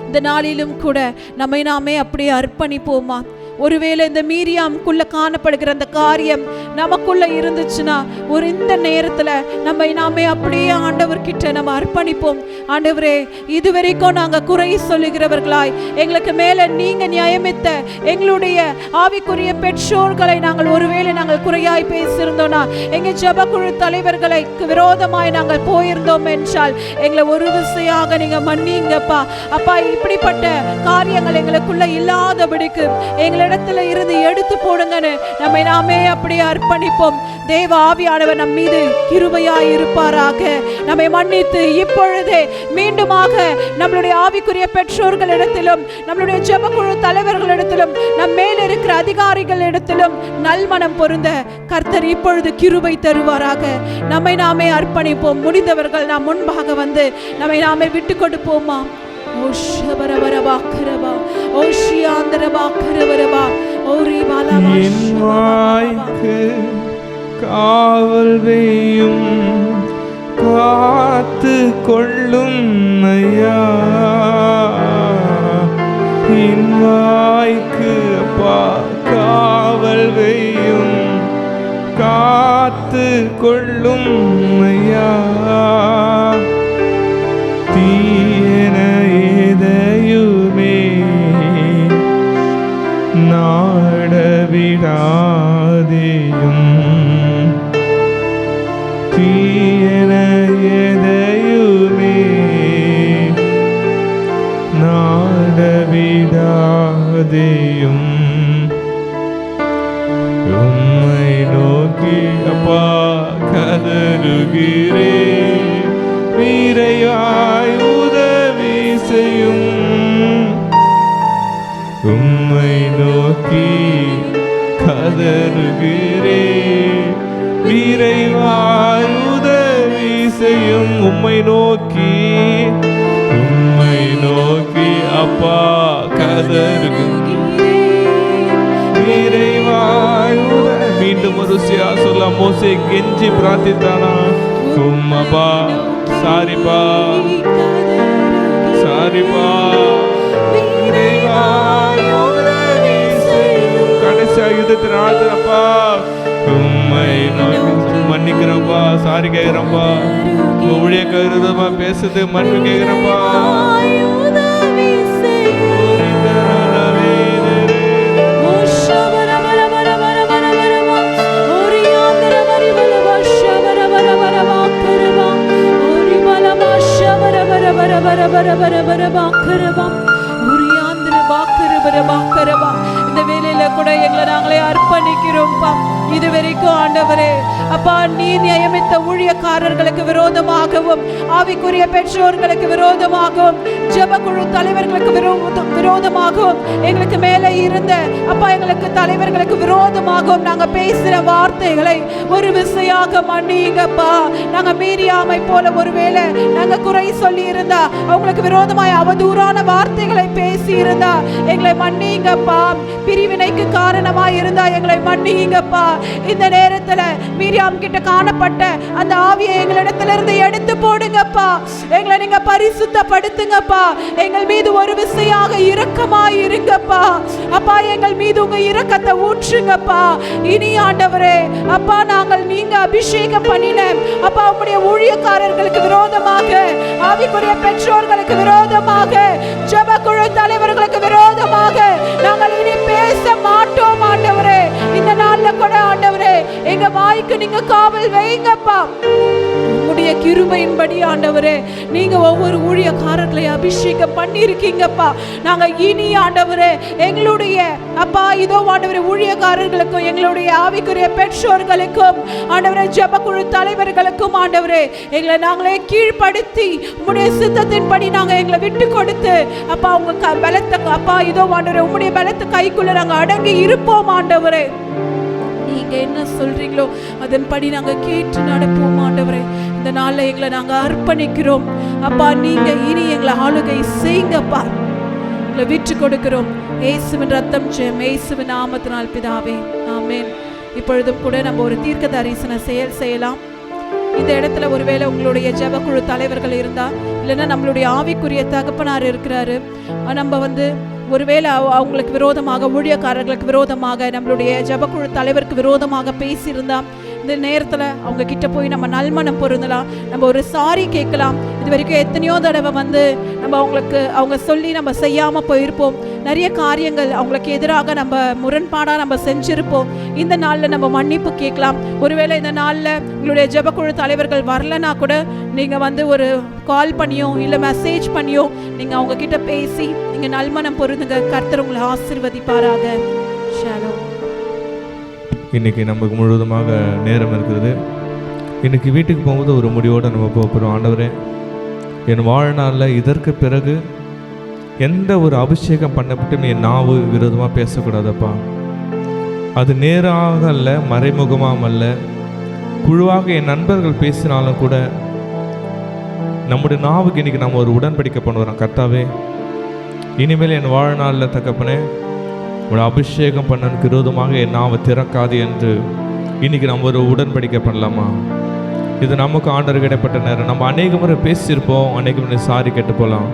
S3: இந்த நாளிலும் கூட நம்மை நாமே அப்படியே அர்ப்பணிப்போமா? ஒருவேளை இந்த மீரியாமுக்குள்ள காணப்படுகிற அந்த காரியம் நமக்குள்ள இருந்துச்சுன்னா இந்த நேரத்துல நம்மை நாமே அப்படியே ஆண்டவர்கிட்ட நம்ம அர்ப்பணிப்போம். ஆண்டவரே, இதுவரைக்கும் நாங்க குறை சொல்லுகிறவர்களாய் எங்களுக்கு மேல நீங்க நியமித்த எங்களுடைய ஆவிக்குரிய பெற்றோர்களை நாங்கள் ஒருவேளை நாங்கள் குறையாய் பேசியிருந்தோம்னா, எங்க ஜெபக்குழு தலைவர்களை விரோதமாய் நாங்கள் போயிருந்தோம் என்றால் எங்களை ஒரு விசையாக நீங்க மன்னிங்கப்பா. அப்பா, இப்படிப்பட்ட காரியங்கள் எங்களுக்குள்ள இல்லாதபடிக்கு எங்களிடத்துல இருந்து எடுத்து போடுங்கன்னு நம்மை நாமே அப்படியே அர்ப்பணிப்போம். தேவ ஆவியானவர் நம் மீது கிருபையாய் இருப்பாராக. நம்மை மன்னித்து இப்பொழுதே மீண்டுமாக நம்மளுடைய ஆவிக்குரிய பெற்றோர்களிடத்திலும் நம்மளுடைய ஜெபக்குழு தலைவர்களிடத்திலும் நம் மேல் இருக்கிற அதிகாரிகளிடத்திலும் நல்மனம் பொருந்த கர்த்தர் இப்பொழுது கிருபை தருவாராக. நம்மை நாமே அர்ப்பணிப்போம். முடிந்தவர்கள் நாம் முன்பாக வந்து நம்மை நாமே விட்டு கொடுப்போமா.
S2: காவல் வேயும் காத்து கொள்ளும் ஐயா, என் வாய்க்கு அப்பா காவல் வேயும் காத்து கொள்ளும் ஐயா. தீயன எதையுமே நாடவிடாதேயும், தீயன எதையுமே நாடவிடாதேயும். உம்மை நோக்கி அப்பா கதறுகிறேன், வீரையாய் உதவி செய்யும். உம்மை நோக்கி கதறுகிறேன், வீரையாய் உதவி செய்யும். உம்மை நோக்கி அப்பா கதறுகிறேன், வீரையாய் உதவி. மீண்டும் ஒரு சொல்ல மோசே கெஞ்சி பிரார்த்தித்தானா, உம்மப்பா சாரிப்பா சாரிப்பா, கடைசி யுத்தத்தின் ஆழ்த்தப்பா உண்மை மன்னிக்கிறப்பா, சாரி கேட்கிறப்பா, ஊழிய கருதமா பேசுது மன்னிப்பு கேட்கிறப்பா. இந்த வேலையில கூட எங்களை நாங்களே அர்ப்பணிக்கிறோம்ப்பா. இது வரைக்கும் ஆண்டவரே அப்பா, நீ நியமித்த ஊழியக்காரர்களுக்கு விரோதமாகவும் ஆவிக்குரிய பெற்றோர்களுக்கு விரோதமாகவும் ஜெபக்குழு தலைவர்களுக்கு விரோதமாகவும் எங்களுக்கு மேலே இருந்த அப்பா எங்களுக்கு தலைவர்களுக்கு விரோதமாகவும் நாங்க பேசுற வார்த்தைகளை ஒரு விசையாக மன்னிங்கப்பா. நாங்க மீரியாமை போல ஒருவேளை நாங்க குறை சொல்லி இருந்தா, அவங்களுக்கு விரோதமாய் அவதூறான வார்த்தைகளை பேசி இருந்தா எங்களை மன்னிங்கப்பா. பிரிவினைக்கு காரணமாய் இருந்தா எங்களை மன்னிங்கப்பா. இந்த நேரத்துல மீரியாம் கிட்ட காணப்பட்ட அந்த ஆவியை எங்களிடத்திலிருந்து எடுத்து போடுங்கப்பா. எங்களை நீங்க பரிசுத்தப்படுத்துங்கப்பா. எங்கள் மீது ஒரு விசையாக இரக்கமாய் இருங்கப்பா. அப்பா, எங்கள் மீது உங்க இரக்கத்தை ஊற்றுங்கப்பா. இனி ஆண்டவரே அப்பா, நாங்கள் நீங்க அபிஷேகம் பண்ணின அப்பா உங்களுடைய ஊழியக்காரர்களுக்கு விரோதமாக, ஆவிக்குரிய பெற்றோர்களுக்கு விரோதமாக, ஜெபக்குழு தலைவர்களுக்கு விரோதமாக நாங்கள் இனி பேச மாட்டோம் ஆண்டவரே. இந்த நாள்ல கூட ஆண்டவரே எங்க வாய்க்கு நீங்க காவல் வைங்கப்பா. உம்முடைய கிருபையின்படி ஆண்டவரே நீங்க ஒவ்வொரு ஊழியக்காரர்களை அபிஷேகம் பண்ணியிருக்கீங்கப்பா. நாங்க இனி ஆண்டவரே எங்களுடைய அப்பா இதோ ஆண்டவரே ஊழியக்காரர்களுக்கும் எங்களுடைய ஆவிக்குரிய பெற்றோர்களுக்கும் ஆண்டவரே ஜெபக்குழு தலைவர்களுக்கும் ஆண்டவரே எங்களை நாங்களே கீழ்ப்படுத்தி உம்முடைய சித்தத்தின்படி நாங்க எங்களை விட்டு கொடுத்து அப்பா உங்க பலத்தை அப்பா இதோ ஆண்டவரே உம்முடைய பலத்தை கைக்குள்ள நாங்க அடங்கி இருப்போம் ஆண்டவரே. நீங்க என்ன சொல்றீங்களோ அதன்படி நாங்க கேட்டு நடப்போம் ஆண்டவரே. இந்த நாள்ல எங்களை நாங்க அர்ப்பணிக்கிறோம் அப்பா. நீங்க இனி எங்களை ஆளுகை செய்யுங்கப்பா. எங்களை விட்டு கொடுக்கிறோம். இயேசுவின் ரத்தம் ஜெயம், இயேசுவின் நாமத்தினால் பிதாவே, ஆமென். இப்பொழுதும் கூட நம்ம ஒரு தீர்க்க தரிசன செயல் செய்யலாம். இந்த இடத்துல ஒருவேளை உங்களுடைய ஜெபக்குழு தலைவர்கள் இருந்தா, இல்லைன்னா நம்மளுடைய ஆவிக்குரிய தகப்பனார் இருக்கிறாரு, நம்ம
S3: ஒருவேளை அவங்களுக்கு விரோதமாக, ஊழியக்காரர்களுக்கு விரோதமாக, நம்மளுடைய ஜெபக்குழு தலைவருக்கு விரோதமாக பேசியிருந்தா இந்த நேரத்தில் அவங்க கிட்ட போய் நம்ம நல்மனம் பொருந்தலாம், நம்ம ஒரு சாரி கேட்கலாம். இது வரைக்கும் எத்தனையோ தடவை வந்து நம்ம அவங்க சொல்லி நம்ம செய்யாமல் போயிருப்போம். நிறைய காரியங்கள் அவங்களுக்கு எதிராக நம்ம முரண்பாடாக நம்ம செஞ்சுருப்போம். இந்த நாளில் நம்ம மன்னிப்பு கேட்கலாம். ஒருவேளை இந்த நாளில் உங்களுடைய ஜெபக்குழு தலைவர்கள் வரலன்னா கூட நீங்கள் வந்து ஒரு கால் பண்ணியோ இல்லை மெசேஜ் பண்ணியோ நீங்கள் அவங்க கிட்ட பேசி நீங்கள் நல்மனம் பொருந்துங்க. கர்த்தர் உங்களை ஆசீர்வதிப்பாராக. ஷாலோம்.
S2: இன்றைக்கி நமக்கு முழுவதுமாக நேரம் இருக்கிறது. இன்றைக்கி வீட்டுக்கு போகும்போது ஒரு முடிவோடு நம்ம போகிறோம். ஆண்டவரே, என் வாழ்நாளில் இதற்கு பிறகு எந்த ஒரு அபிஷேகம் பண்ணப்பட்டும் என் நாவு விரோதமாக பேசக்கூடாதப்பா. அது நேராக அல்ல, மறைமுகமாக அல்ல, குழுவாக என் நண்பர்கள் பேசினாலும் கூட நம்முடைய நாவுக்கு இன்றைக்கி நம்ம ஒரு உடன்படிக்கை பண்ணுறோம். கர்த்தாவே, இனிமேல் என் வாழ்நாளில் தகப்பனே ஒரு அபிஷேகம் பண்ணனுக்கு விரோதமாக என் நாவை திறக்காது என்று இன்றைக்கி நம்ம ஒரு உடன்படிக்கை பண்ணலாமா? இது நமக்கு ஆண்டவர் இடைப்பட்ட நேரம். நம்ம அநேக முறை பேசியிருப்போம், அநேக முறை சாரி கேட்டு போகலாம்.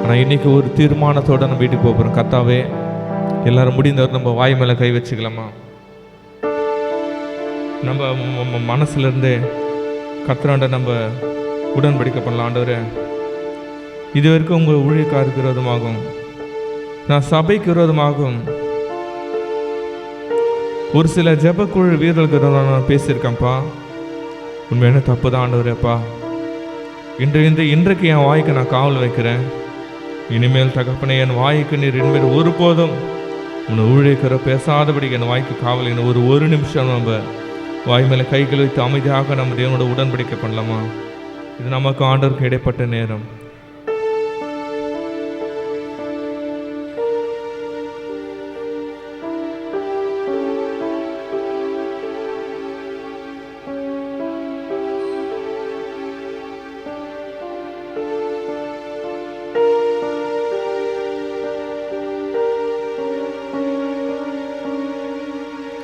S2: ஆனால் இன்றைக்கி ஒரு தீர்மானத்தோடு நம்ம வீட்டுக்கு போகிறோம். கர்த்தாவே, எல்லோரும் முடிந்தவர் நம்ம வாய் மேலே கை வச்சுக்கலாமா? நம்ம மனசுலேருந்தே கர்த்தராண்ட நம்ம உடன்படிக்கை பண்ணலாம். ஆண்டவரே, இது வரைக்கும் உங்கள் ஊழியக்காருக்கு விரோதமாகும், நான் சபைக்கு விரோதமாகும், ஒரு சில ஜெபக்குழு வீரர்களுக்கு விரோதமாக நான் பேசியிருக்கேன்ப்பா. உண்மையான தப்பு தான் ஆண்டவரேப்பா. இன்றைக்கு என் வாய்க்கு நான் காவல் வைக்கிறேன். இனிமேல் தகப்பனே, என் வாய்க்கு நீர் இனிமேல் ஒருபோதும் உன்னை ஊழியக்கிற பேசாதபடி என் வாய்க்கு காவல். இன்னும் ஒரு நிமிஷம் நம்ம வாய் மேலே கைகள் வைத்து அமைதியாக நம்ம தேவனோட உடன்படிக்கை பண்ணலாமா? இது நமக்கு ஆண்டவருக்கு இடைப்பட்ட நேரம்.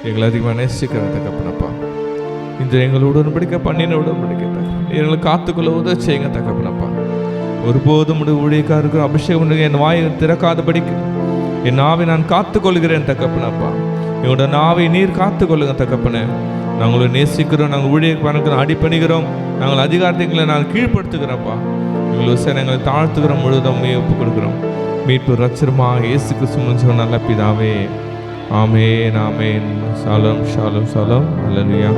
S2: எங்களை அதிகமாக நேசிக்கிற தகப்பனப்பா, இந்த எங்களோட உடன்படிக்கை பண்ணின உடன்படிக்கை எங்களை காத்துக்குள்ள உதவி செய்யுங்க தகப்பனப்பா. ஒருபோதும் ஊழியக்காரருக்கு அபிஷேகம் என் வாயை திறக்காதபடிக்கு என் நாவை நான் காத்துக்கொள்கிறேன் தகப்பனப்பா. என்னோட நாவை நீர் காத்துக்கொள்ளுங்க தகப்பனே. நாங்கள் நேசிக்கிறோம், நாங்கள் ஊழியக்காரருக்கு அடிப்பணிகிறோம், நாங்கள் அதிகாரத்தை நாங்கள் கீழ்படுத்துகிறோம்ப்பா. எங்கள் விஷயம் எங்களை தாழ்த்துக்கிறோம், முழுதும் ஒப்புக் கொடுக்குறோம். மீட்பு ரட்சகருமா இயேசு கிறிஸ்து நல்ல பிதாவே, ஆமென் ஆமென். ஷாலோம் ஷாலோம் ஷாலோம். அல்லேலூயா.